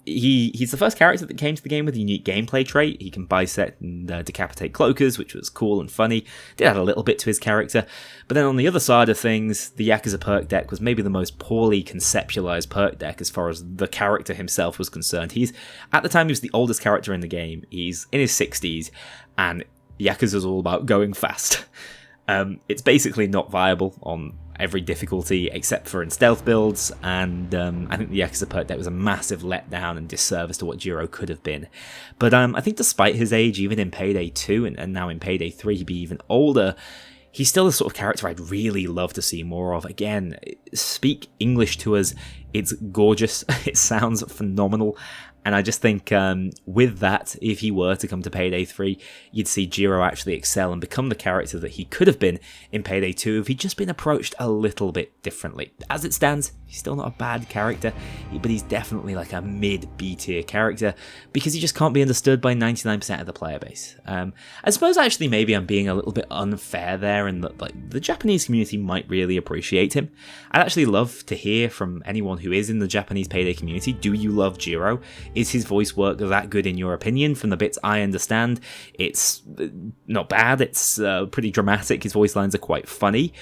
he's the first character that came to the game with a unique gameplay trait. He can bisect and decapitate cloakers, which was cool and funny. Did add a little bit to his character. But then on the other side of things, the Yakuza perk deck was maybe the most poorly conceptualized perk deck as far as the character himself was concerned. At the time, he was the oldest character in the game. He's in his 60s, and Yakuza's all about going fast. It's basically not viable on every difficulty except for in stealth builds, and I think the Yakuza perk deck was a massive letdown and disservice to what Jiro could have been. But I think despite his age, even in Payday 2 and now in Payday 3, he'd be even older, he's still the sort of character I'd really love to see more of. Again, speak English to us. It's gorgeous. It sounds phenomenal. And I just think with that, if he were to come to Payday 3, you'd see Jiro actually excel and become the character that he could have been in Payday 2 if he'd just been approached a little bit differently. As it stands, he's still not a bad character, but he's definitely like a mid-B tier character because he just can't be understood by 99% of the player base. I suppose actually maybe I'm being a little bit unfair there, and that like the Japanese community might really appreciate him. I'd actually love to hear from anyone who is in the Japanese Payday community. Do you love Jiro? Is his voice work that good in your opinion? From the bits I understand, it's not bad. It's pretty dramatic. His voice lines are quite funny.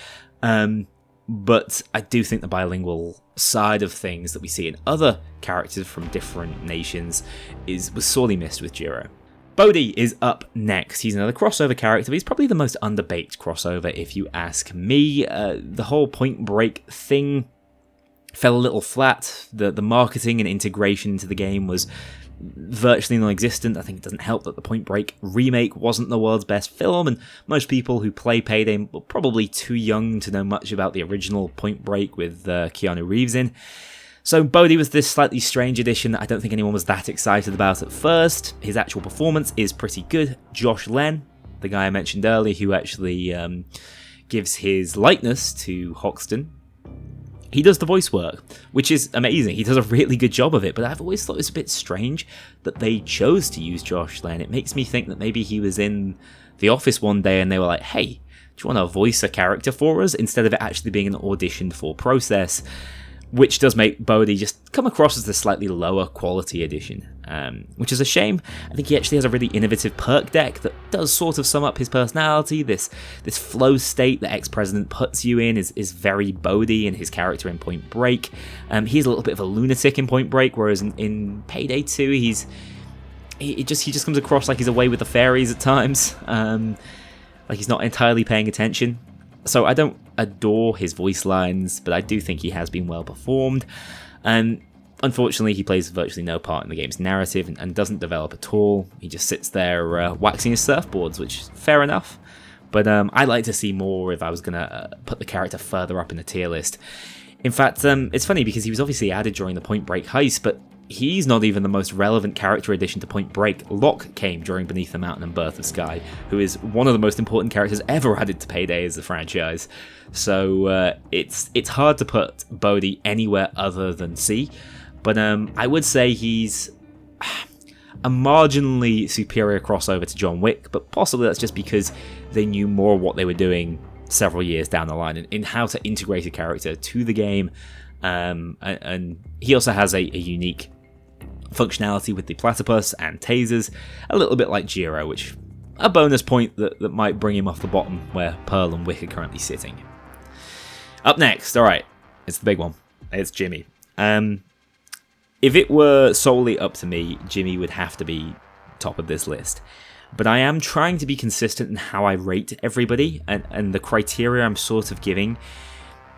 But I do think the bilingual side of things that we see in other characters from different nations was sorely missed with Jiro. Bodhi is up next. He's another crossover character, but he's probably the most underbaked crossover if you ask me. The whole Point Break thing fell a little flat. The marketing and integration into the game was virtually non-existent. I think it doesn't help that the Point Break remake wasn't the world's best film, and most people who play Payday were probably too young to know much about the original Point Break with Keanu Reeves in. So Bodhi was this slightly strange addition that I don't think anyone was that excited about at first. His actual performance is pretty good. Josh Len, the guy I mentioned earlier, who actually gives his likeness to Hoxton, he does the voice work, which is amazing. He does a really good job of it, but I've always thought it was a bit strange that they chose to use Josh Len. It makes me think that maybe he was in the office one day and they were like, hey, do you want to voice a character for us? Instead of it actually being an auditioned for process, which does make Bodhi just come across as the slightly lower quality edition, which is a shame. I think he actually has a really innovative perk deck that does sort of sum up his personality. This flow state that Ex-President puts you in is very Bodhi and his character in Point Break. He's a little bit of a lunatic in Point Break, whereas in Payday 2 he just comes across like he's away with the fairies at times, like he's not entirely paying attention. So I don't adore his voice lines, but I do think he has been well performed. And unfortunately, he plays virtually no part in the game's narrative and doesn't develop at all. He just sits there waxing his surfboards, which is fair enough. But I'd like to see more if I was going to put the character further up in the tier list. In fact, it's funny because he was obviously added during the Point Break heist, but he's not even the most relevant character addition to Point Break. Locke came during Beneath the Mountain and Birth of Sky, who is one of the most important characters ever added to Payday as a franchise. So it's hard to put Bodhi anywhere other than C, but I would say he's a marginally superior crossover to John Wick, but possibly that's just because they knew more what they were doing several years down the line in how to integrate a character to the game. And he also has a unique functionality with the platypus and tasers, a little bit like Jiro, which a bonus point that might bring him off the bottom where Pearl and Wick are currently sitting. Up next, alright, it's the big one. It's Jimmy. If it were solely up to me, Jimmy would have to be top of this list. But I am trying to be consistent in how I rate everybody, and the criteria I'm sort of giving.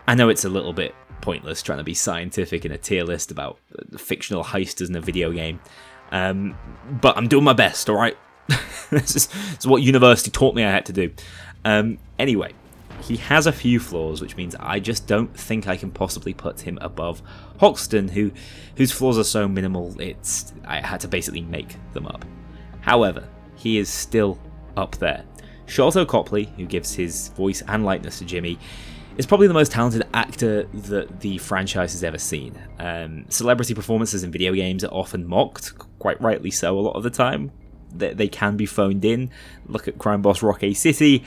I know it's a little bit pointless trying to be scientific in a tier list about fictional heisters in a video game, but I'm doing my best, alright? This is what university taught me I had to do. Anyway, he has a few flaws, which means I just don't think I can possibly put him above Hoxton, whose flaws are so minimal I had to basically make them up. However, he is still up there. Sholto Copley, who gives his voice and likeness to Jimmy, is probably the most talented actor that the franchise has ever seen. Celebrity performances in video games are often mocked, quite rightly so a lot of the time. They can be phoned in. Look at Crime Boss Rock A City.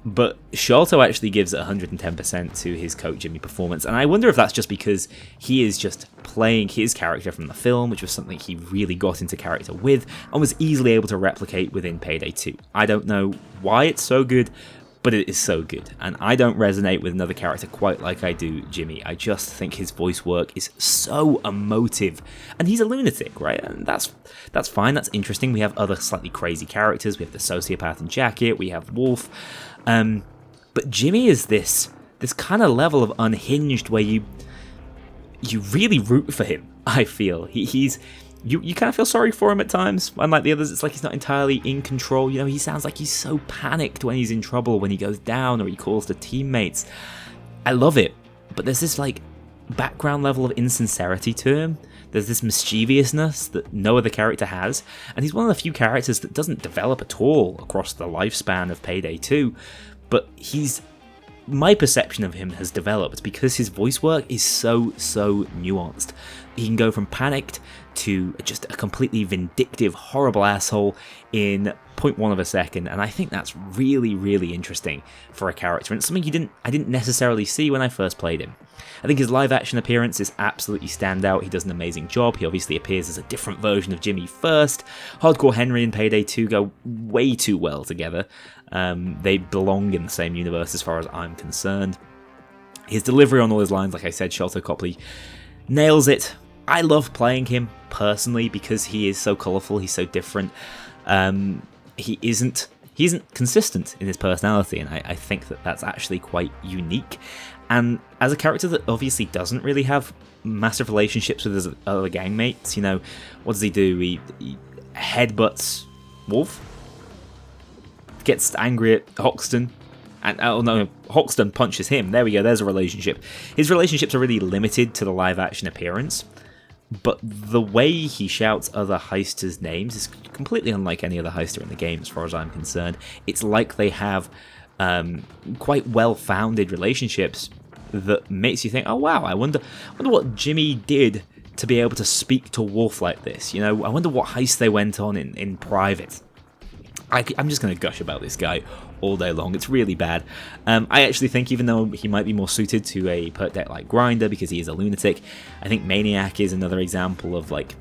But Sholto actually gives 110% to his Coach Jimmy performance, and I wonder if that's just because he is just playing his character from the film, which was something he really got into character with, and was easily able to replicate within Payday 2. I don't know why it's so good, but it is so good, and I don't resonate with another character quite like I do Jimmy. I just think his voice work is so emotive, and he's a lunatic, right? And that's fine, that's interesting. We have other slightly crazy characters. We have the sociopath in Jacket, we have Wolf, but Jimmy is this kind of level of unhinged where you really root for him. I feel you kind of feel sorry for him at times. Unlike the others, it's like he's not entirely in control. You know, he sounds like he's so panicked when he's in trouble, when he goes down or he calls to teammates. I love it, but there's this like background level of insincerity to him. There's this mischievousness that no other character has, and he's one of the few characters that doesn't develop at all across the lifespan of Payday 2, but my perception of him has developed because his voice work is so nuanced. He can go from panicked to just a completely vindictive, horrible asshole in 0.1 of a second, and I think that's really interesting for a character, and it's something I didn't necessarily see when I first played him. I think his live action appearance is absolutely standout. He does an amazing job. He obviously appears as a different version of Jimmy first. Hardcore Henry and Payday 2 go way too well together. They belong in the same universe as far as I'm concerned. His delivery on all his lines, like I said, Sholto Copley nails it. I love playing him personally because he is so colourful, he's so different. He isn't consistent in his personality, and I think that's actually quite unique. And as a character that obviously doesn't really have massive relationships with his other gang mates, you know, what does he do? He headbutts Wolf, gets angry at Hoxton, and oh no, Hoxton punches him. There we go, there's a relationship. His relationships are really limited to the live action appearance, but the way he shouts other Heisters' names is completely unlike any other Heister in the game as far as I'm concerned. It's like they have quite well-founded relationships that makes you think, oh wow, I wonder what Jimmy did to be able to speak to Wolf like this. You know, I wonder what heist they went on in private. I'm just going to gush about this guy all day long. It's really bad. I actually think, even though he might be more suited to a perk deck like Grinder because he is a lunatic, I think Maniac is another example of like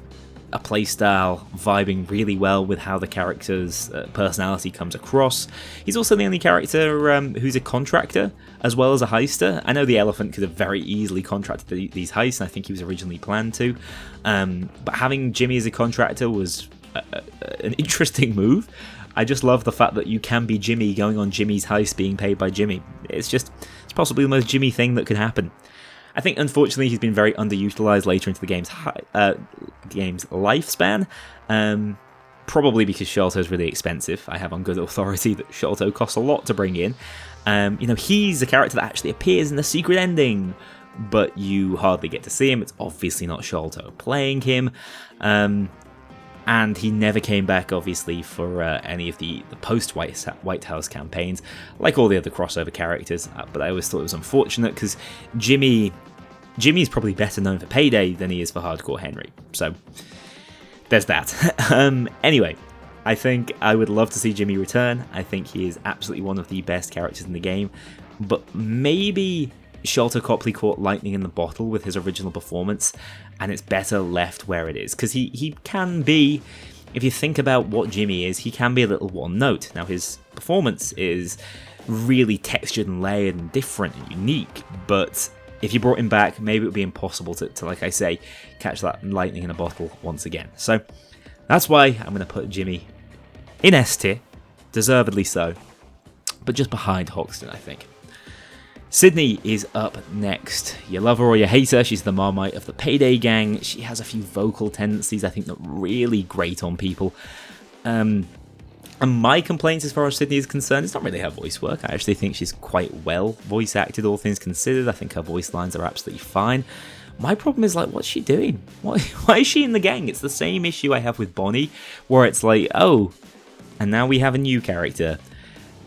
a playstyle vibing really well with how the character's personality comes across. He's also the only character who's a contractor as well as a heister. I know the Elephant could have very easily contracted these heists, and I think he was originally planned to, but having Jimmy as a contractor was an interesting move. I just love the fact that you can be Jimmy going on Jimmy's heist being paid by Jimmy. It's possibly the most Jimmy thing that could happen. I think, unfortunately, he's been very underutilized later into the game's lifespan, probably because Sholto is really expensive. I have on good authority that Sholto costs a lot to bring in. You know, he's a character that actually appears in the secret ending, but you hardly get to see him. It's obviously not Sholto playing him. And he never came back, obviously, for any of the post-White House campaigns, like all the other crossover characters. But I always thought it was unfortunate, because Jimmy's probably better known for Payday than he is for Hardcore Henry. So, there's that. Anyway, I think I would love to see Jimmy return. I think he is absolutely one of the best characters in the game. But maybe Sholto Copley caught lightning in the bottle with his original performance, and it's better left where it is, because he can be, if you think about what Jimmy is, he can be a little one note. Now his performance is really textured and layered and different and unique, but if you brought him back, maybe it would be impossible to like I say, catch that lightning in a bottle once again. So that's why I'm going to put Jimmy in S tier, deservedly so, but just behind Hoxton, I think. Sydney is up next. You love her or you hate her, she's the Marmite of the Payday gang. She has a few vocal tendencies I think that really grate on people. And my complaints as far as Sydney is concerned, it's not really her voice work. I actually think she's quite well voice acted, all things considered. I think her voice lines are absolutely fine. My problem is, like, what's she doing? Why is she in the gang? It's the same issue I have with Bonnie, where it's like, oh, and now we have a new character.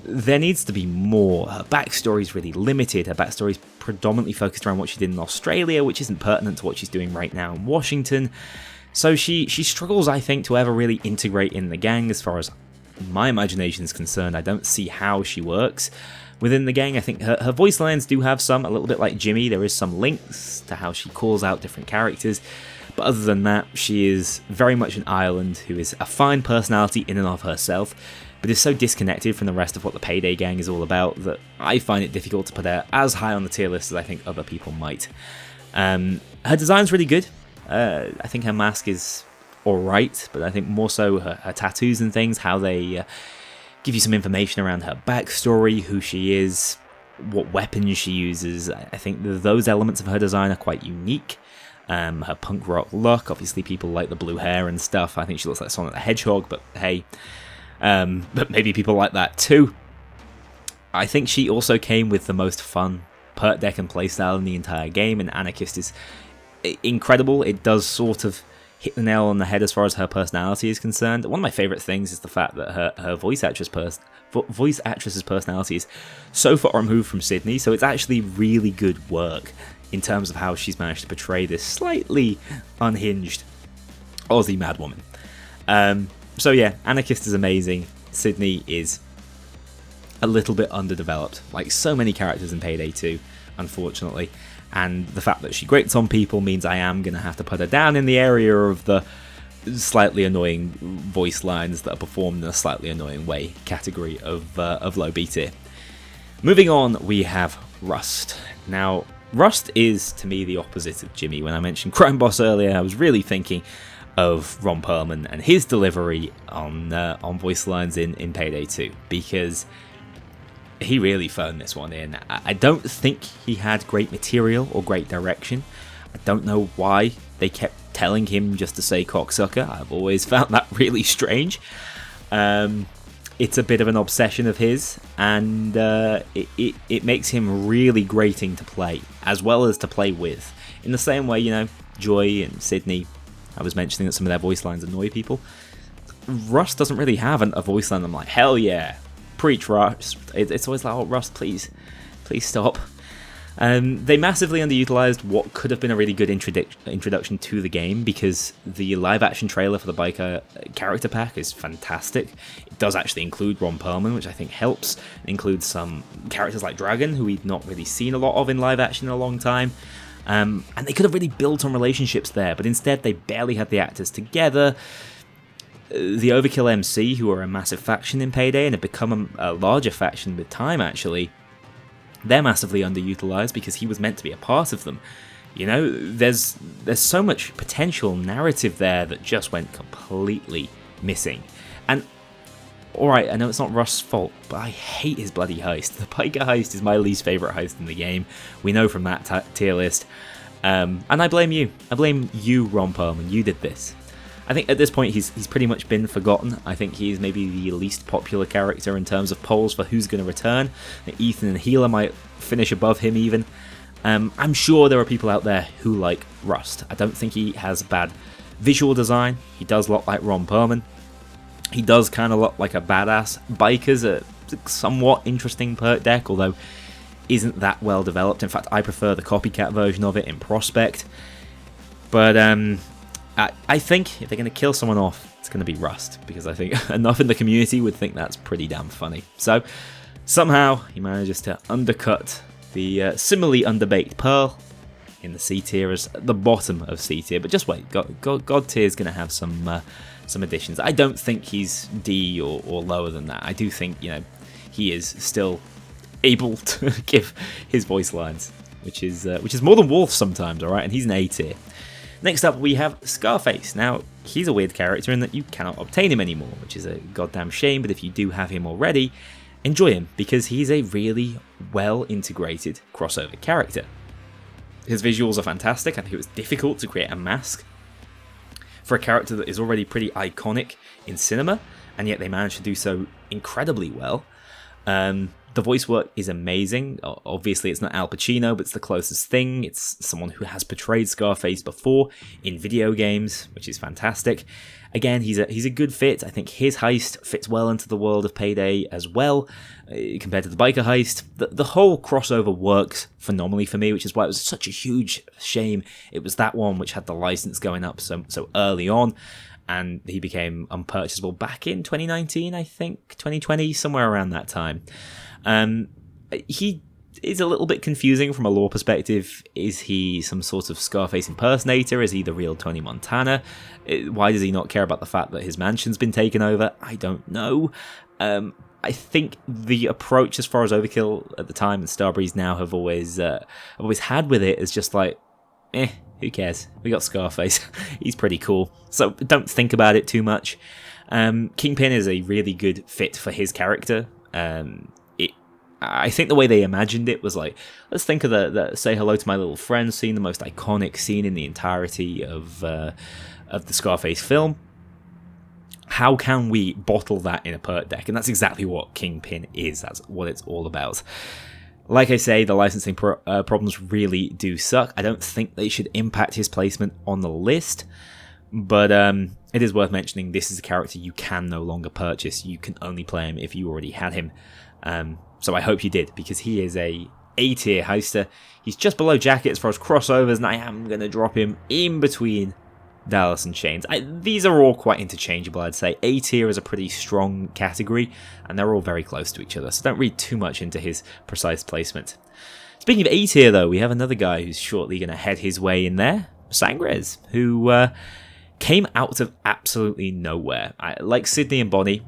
There needs to be more. Her backstory is really limited. Her backstory is predominantly focused around what she did in Australia, which isn't pertinent to what she's doing right now in Washington. So she struggles, I think, to ever really integrate in the gang. As far as my imagination is concerned, I don't see how she works within the gang. I think her voice lines do have some, a little bit like Jimmy. There is some links to how she calls out different characters. But other than that, she is very much an island who is a fine personality in and of herself, but is so disconnected from the rest of what the Payday gang is all about that I find it difficult to put her as high on the tier list as I think other people might. Her design's really good. I think her mask is alright, but I think more so her tattoos and things, how they give you some information around her backstory, who she is, what weapons she uses. I think those elements of her design are quite unique. Her punk rock look, obviously people like the blue hair and stuff. I think she looks like Sonic the Hedgehog, but hey, but maybe people like that too. I think she also came with the most fun perk deck and playstyle in the entire game, and Anarchist is incredible. It does sort of hit the nail on the head as far as her personality is concerned. One of my favourite things is the fact that her voice actress's personality is so far removed from Sydney, so it's actually really good work in terms of how she's managed to portray this slightly unhinged Aussie madwoman. So yeah, Anarchist is amazing. Sydney is a little bit underdeveloped, like so many characters in Payday 2, unfortunately. And the fact that she grates on people means I am going to have to put her down in the area of the slightly annoying voice lines that are performed in a slightly annoying way category of low B tier. Moving on, we have Rust. Now, Rust is, to me, the opposite of Jimmy. When I mentioned Crime Boss earlier, I was really thinking of Ron Perlman and his delivery on voice lines in Payday 2, because he really phoned this one in. I don't think he had great material or great direction. I don't know why they kept telling him just to say cocksucker. I've always found that really strange. It's a bit of an obsession of his, and it makes him really grating to play, as well as to play with. In the same way, you know, Joy and Sydney, I was mentioning that some of their voice lines annoy people. Rust doesn't really have a voice line I'm like, hell yeah, preach Rust. It's always like, oh Rust, please stop. They massively underutilized what could have been a really good introduction to the game, because the live-action trailer for the biker character pack is fantastic. It does actually include Ron Perlman, which I think helps. It includes some characters like Dragon, who we've not really seen a lot of in live-action in a long time. And they could have really built on relationships there, but instead they barely had the actors together. The Overkill MC, who are a massive faction in Payday and have become a larger faction with time actually, they're massively underutilized because he was meant to be a part of them. You know, there's so much potential narrative there that just went completely missing. And alright, I know it's not Rust's fault, but I hate his bloody heist. The biker heist is my least favourite heist in the game. We know from that tier list. And I blame you. I blame you, Ron Perlman. You did this. I think at this point he's pretty much been forgotten. I think he's maybe the least popular character in terms of polls for who's going to return. Ethan and Healer might finish above him even. I'm sure there are people out there who like Rust. I don't think he has bad visual design. He does look like Ron Perlman. He does kind of look like a badass. Biker's a somewhat interesting perk deck, although isn't that well developed. In fact, I prefer the copycat version of it in Prospect. But I think if they're going to kill someone off, it's going to be Rust, because I think enough in the community would think that's pretty damn funny. So somehow he manages to undercut the similarly underbaked Pearl in the C tier as the bottom of C tier. But just wait, God tier is going to have some additions. I don't think he's D or lower than that. I do think, you know, he is still able to give his voice lines, which is more than Wolf sometimes, alright? And he's an A tier. Next up, we have Scarface. Now, he's a weird character in that you cannot obtain him anymore, which is a goddamn shame, but if you do have him already, enjoy him, because he's a really well-integrated crossover character. His visuals are fantastic. I think it was difficult to create a mask for a character that is already pretty iconic in cinema, and yet they managed to do so incredibly well. The voice work is amazing. Obviously, it's not Al Pacino, but it's the closest thing. It's someone who has portrayed Scarface before in video games, which is fantastic. Again, he's a good fit. I think his heist fits well into the world of Payday as well, compared to the biker heist. The whole crossover works phenomenally for me, which is why it was such a huge shame it was that one which had the license going up so early on, and he became unpurchasable back in 2019, I think, 2020, somewhere around that time. He is a little bit confusing from a lore perspective. Is he some sort of Scarface impersonator? Is he the real Tony Montana? Why does he not care about the fact that his mansion's been taken over? I don't know. I think the approach as far as Overkill at the time and Starbreeze now have always had with it is just like, who cares? We got Scarface. He's pretty cool. So don't think about it too much. Kingpin is a really good fit for his character. I think the way they imagined it was like, let's think of the Say Hello to My Little Friend scene, the most iconic scene in the entirety of the Scarface film. How can we bottle that in a perk deck? And that's exactly what Kingpin is. That's what it's all about. Like I say, the licensing problems really do suck. I don't think they should impact his placement on the list, but it is worth mentioning this is a character you can no longer purchase. You can only play him if you already had him. So I hope you did, because he is a A-tier heister. He's just below Jacket as far as crossovers, and I am going to drop him in between Dallas and Chains. These are all quite interchangeable, I'd say. A-tier is a pretty strong category, and they're all very close to each other, so don't read too much into his precise placement. Speaking of A-tier, though, we have another guy who's shortly going to head his way in there, Sangrez, who came out of absolutely nowhere. Like Sydney and Bonnie,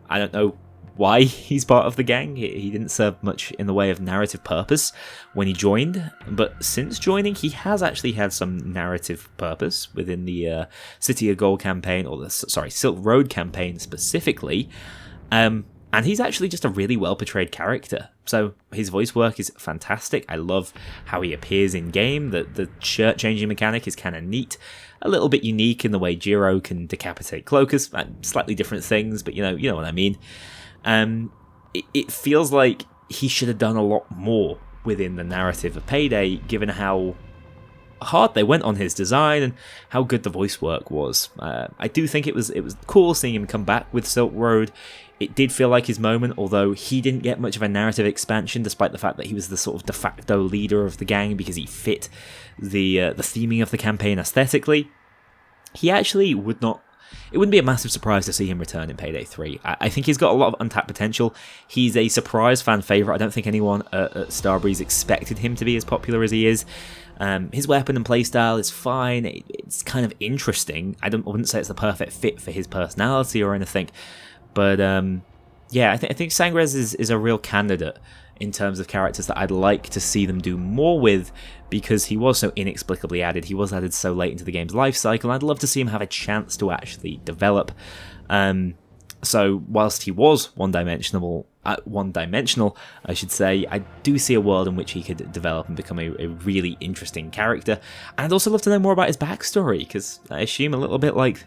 I don't know why he's part of the gang. He didn't serve much in the way of narrative purpose when he joined, but since joining he has actually had some narrative purpose within the City of Gold campaign, or the Silk Road campaign specifically. And he's actually just a really well portrayed character. So his voice work is fantastic. I love how he appears in game. The shirt changing mechanic is kind of neat. A little bit unique in the way Jiro can decapitate cloakers. Slightly different things, but you know what I mean. It feels like he should have done a lot more within the narrative of Payday, given how hard they went on his design and how good the voice work was. I do think it was cool seeing him come back with Silk Road. It did feel like his moment, although he didn't get much of a narrative expansion, despite the fact that he was the sort of de facto leader of the gang because he fit the theming of the campaign aesthetically. He actually would not. It wouldn't be a massive surprise to see him return in Payday 3. I think he's got a lot of untapped potential. He's a surprise fan favourite. I don't think anyone at Starbreeze expected him to be as popular as he is. His weapon and playstyle is fine. It's kind of interesting. I wouldn't say it's the perfect fit for his personality or anything. But yeah, I think Sangrez is a real candidate in terms of characters that I'd like to see them do more with, because he was so inexplicably added. He was added so late into the game's life cycle, and I'd love to see him have a chance to actually develop. So whilst he was one-dimensional, I should say, I do see a world in which he could develop and become a really interesting character. And I'd also love to know more about his backstory, because I assume a little bit like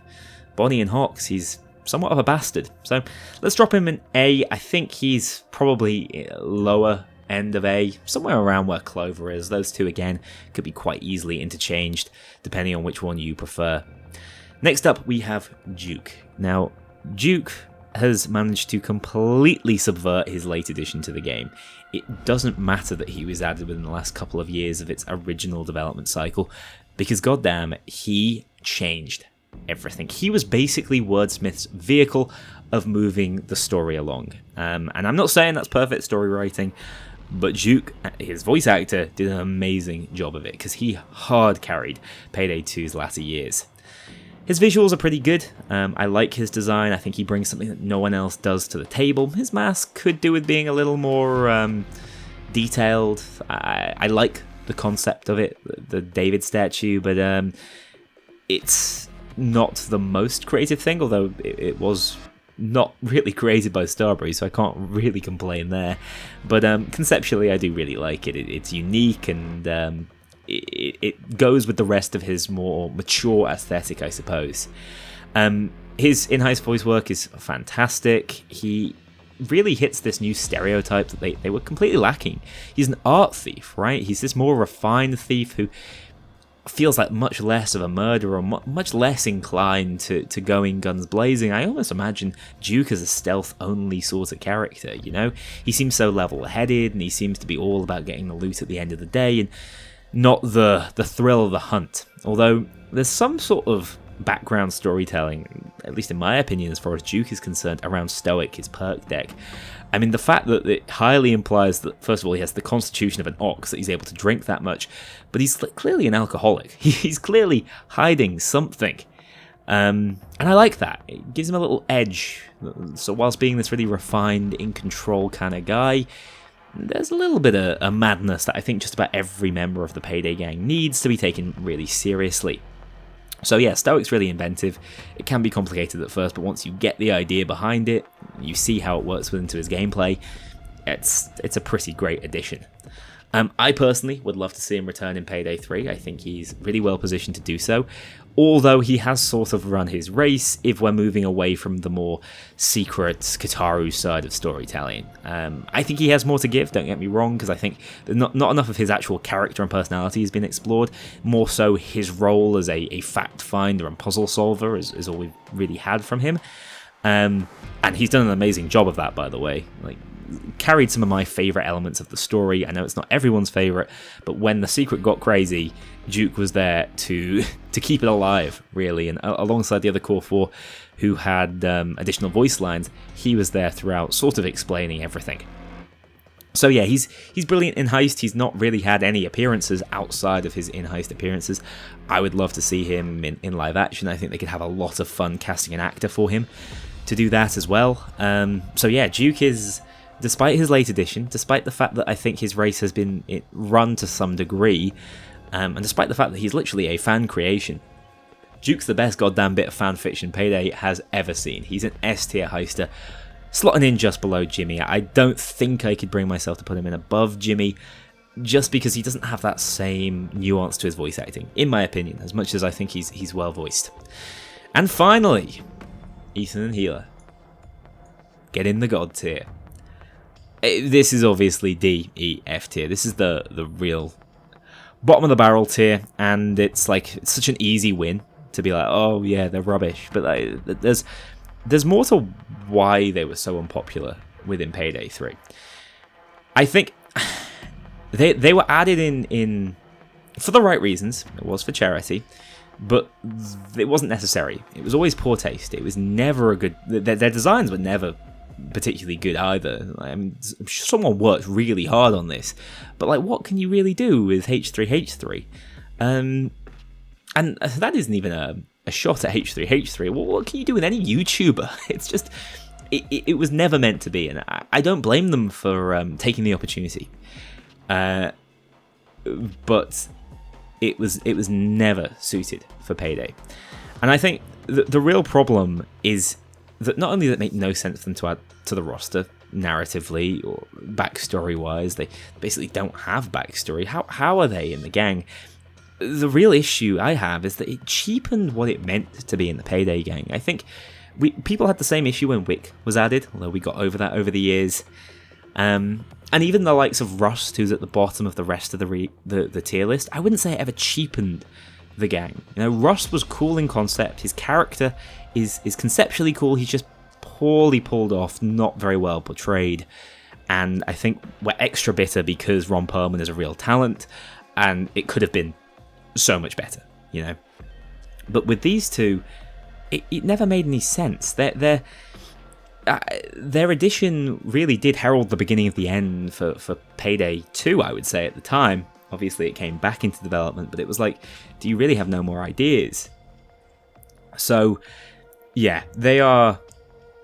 Bonnie and Hawks, he's somewhat of a bastard. So let's drop him in A. I think he's probably lower end of A, somewhere around where Clover is. Those two, again, could be quite easily interchanged, depending on which one you prefer. Next up, we have Duke. Now, Duke has managed to completely subvert his late addition to the game. It doesn't matter that he was added within the last couple of years of its original development cycle, because goddamn, he changed everything. He was basically Wordsmith's vehicle of moving the story along. And I'm not saying that's perfect story writing, but Duke, his voice actor, did an amazing job of it, because he hard carried Payday 2's latter years. His visuals are pretty good. I like his design. I think he brings something that no one else does to the table. His mask could do with being a little more detailed. I like the concept of it, the David statue, but it's not the most creative thing, although it was not really created by Starbreeze, so I can't really complain there. But conceptually, I do really like it. It's unique, and it goes with the rest of his more mature aesthetic, I suppose. His in-house voice work is fantastic. He really hits this new stereotype that they were completely lacking. He's an art thief, right? He's this more refined thief who feels like much less of a murderer, much less inclined to going guns blazing. I almost imagine Duke as a stealth-only sort of character, you know? He seems so level-headed, and he seems to be all about getting the loot at the end of the day, and not the thrill of the hunt. Although there's some sort of background storytelling, at least in my opinion, as far as Duke is concerned, around Stoic, his perk deck. I mean, the fact that it highly implies that, first of all, he has the constitution of an ox, that he's able to drink that much, but he's clearly an alcoholic. He's clearly hiding something. And I like that. It gives him a little edge. So whilst being this really refined, in-control kind of guy, there's a little bit of a madness that I think just about every member of the Payday gang needs to be taken really seriously. So yeah, Stoic's really inventive. It can be complicated at first, but once you get the idea behind it, you see how it works into his gameplay, it's a pretty great addition. I personally would love to see him return in Payday 3. I think he's really well positioned to do so, although he has sort of run his race if we're moving away from the more secret Kataru side of storytelling. I think he has more to give, don't get me wrong, because I think not enough of his actual character and personality has been explored. More so his role as a fact finder and puzzle solver is all we've really had from him. And he's done an amazing job of that, by the way. Like, carried some of my favourite elements of the story. I know it's not everyone's favourite, but when the secret got crazy, Duke was there to keep it alive, really, and alongside the other core four who had additional voice lines, he was there throughout, sort of explaining everything. So yeah, he's brilliant in Heist. He's not really had any appearances outside of his in-Heist appearances. I would love to see him in live action. I think they could have a lot of fun casting an actor for him to do that as well. So yeah, Duke is, despite his late addition, despite the fact that I think his race has been run to some degree, and despite the fact that he's literally a fan creation, Duke's the best goddamn bit of fan fiction Payday has ever seen. He's an S-tier heister, slotting in just below Jimmy. I don't think I could bring myself to put him in above Jimmy, just because he doesn't have that same nuance to his voice acting, in my opinion, as much as I think he's well voiced. And finally, Ethan and Healer get in the God tier. This is obviously D, E, F tier. This is the real bottom of the barrel tier, and it's like it's such an easy win to be like, oh yeah, they're rubbish. But like, there's more to why they were so unpopular within Payday 3. I think they were added in for the right reasons. It was for charity, but it wasn't necessary. It was always poor taste. It was never a good. Their designs were never particularly good either. I mean, I'm sure someone worked really hard on this, but like, what can you really do with H3H3? And that isn't even a shot at H3H3. What can you do with any YouTuber? It's just, it was never meant to be, and I don't blame them for taking the opportunity. But it was never suited for Payday. And I think the real problem is that not only that make no sense for them to add to the roster narratively or backstory wise, they basically don't have backstory. How are they in the gang? The real issue I have is that it cheapened what it meant to be in the Payday gang. I think people had the same issue when Wick was added, although we got over that over the years. And even the likes of Rust, who's at the bottom of the rest of the tier list, I wouldn't say it ever cheapened the gang. You know, Rust was cool in concept. His character is conceptually cool. He's just poorly pulled off, not very well portrayed. And I think we're extra bitter because Ron Perlman is a real talent, and it could have been so much better, you know. But with these two, it never made any sense. Their addition really did herald the beginning of the end for Payday 2, I would say, at the time. Obviously, it came back into development, but it was like, do you really have no more ideas? So, yeah, they are,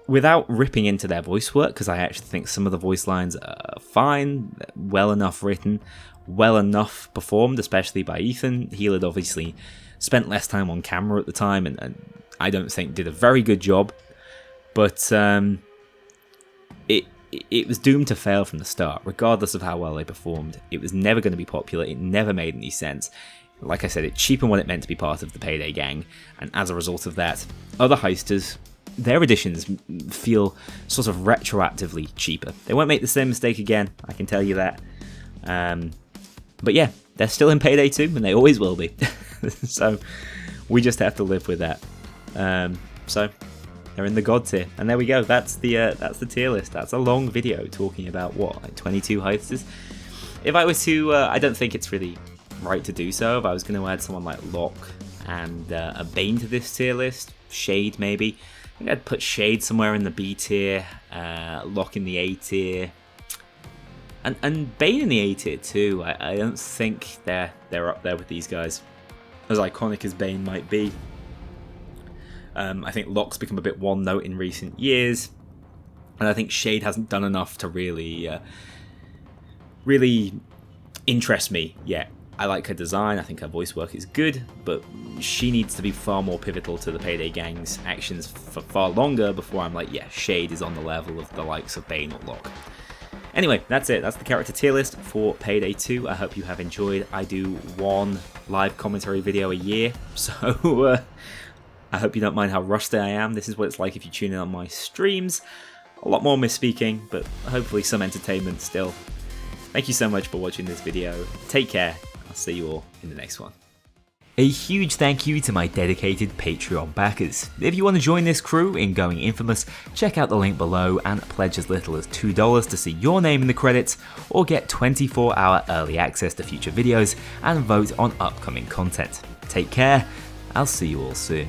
without ripping into their voice work, because I actually think some of the voice lines are fine, well enough written, well enough performed, especially by Ethan. Healer had obviously spent less time on camera at the time, and I don't think did a very good job. But it was doomed to fail from the start, regardless of how well they performed. It was never going to be popular. It never made any sense. Like I said, it cheapened what it meant to be part of the Payday gang, and as a result of that, other heisters, their additions feel sort of retroactively cheaper. They won't make the same mistake again, I can tell you that. But yeah, they're still in Payday 2, and they always will be. So we just have to live with that. So they're in the God tier, and there we go. That's the tier list. That's a long video talking about like 22 heisters. If I was to, I don't think it's really right to do so. If I was going to add someone like Locke and a Bane to this tier list, Shade maybe. I think I'd put Shade somewhere in the B tier, Locke in the A tier, and Bane in the A tier too. I don't think they're up there with these guys, as iconic as Bane might be. I think Locke's become a bit one note in recent years, and I think Shade hasn't done enough to really interest me yet. I like her design, I think her voice work is good, but she needs to be far more pivotal to the Payday gang's actions for far longer before I'm like, yeah, Shade is on the level of the likes of Bane or Locke. Anyway, that's it. That's the character tier list for Payday 2. I hope you have enjoyed. I do one live commentary video a year, so I hope you don't mind how rusty I am. This is what it's like if you tune in on my streams. A lot more misspeaking, but hopefully some entertainment still. Thank you so much for watching this video. Take care. I'll see you all in the next one. A huge thank you to my dedicated Patreon backers. If you want to join this crew in going infamous, check out the link below and pledge as little as $2 to see your name in the credits, or get 24-hour early access to future videos and vote on upcoming content. Take care. I'll see you all soon.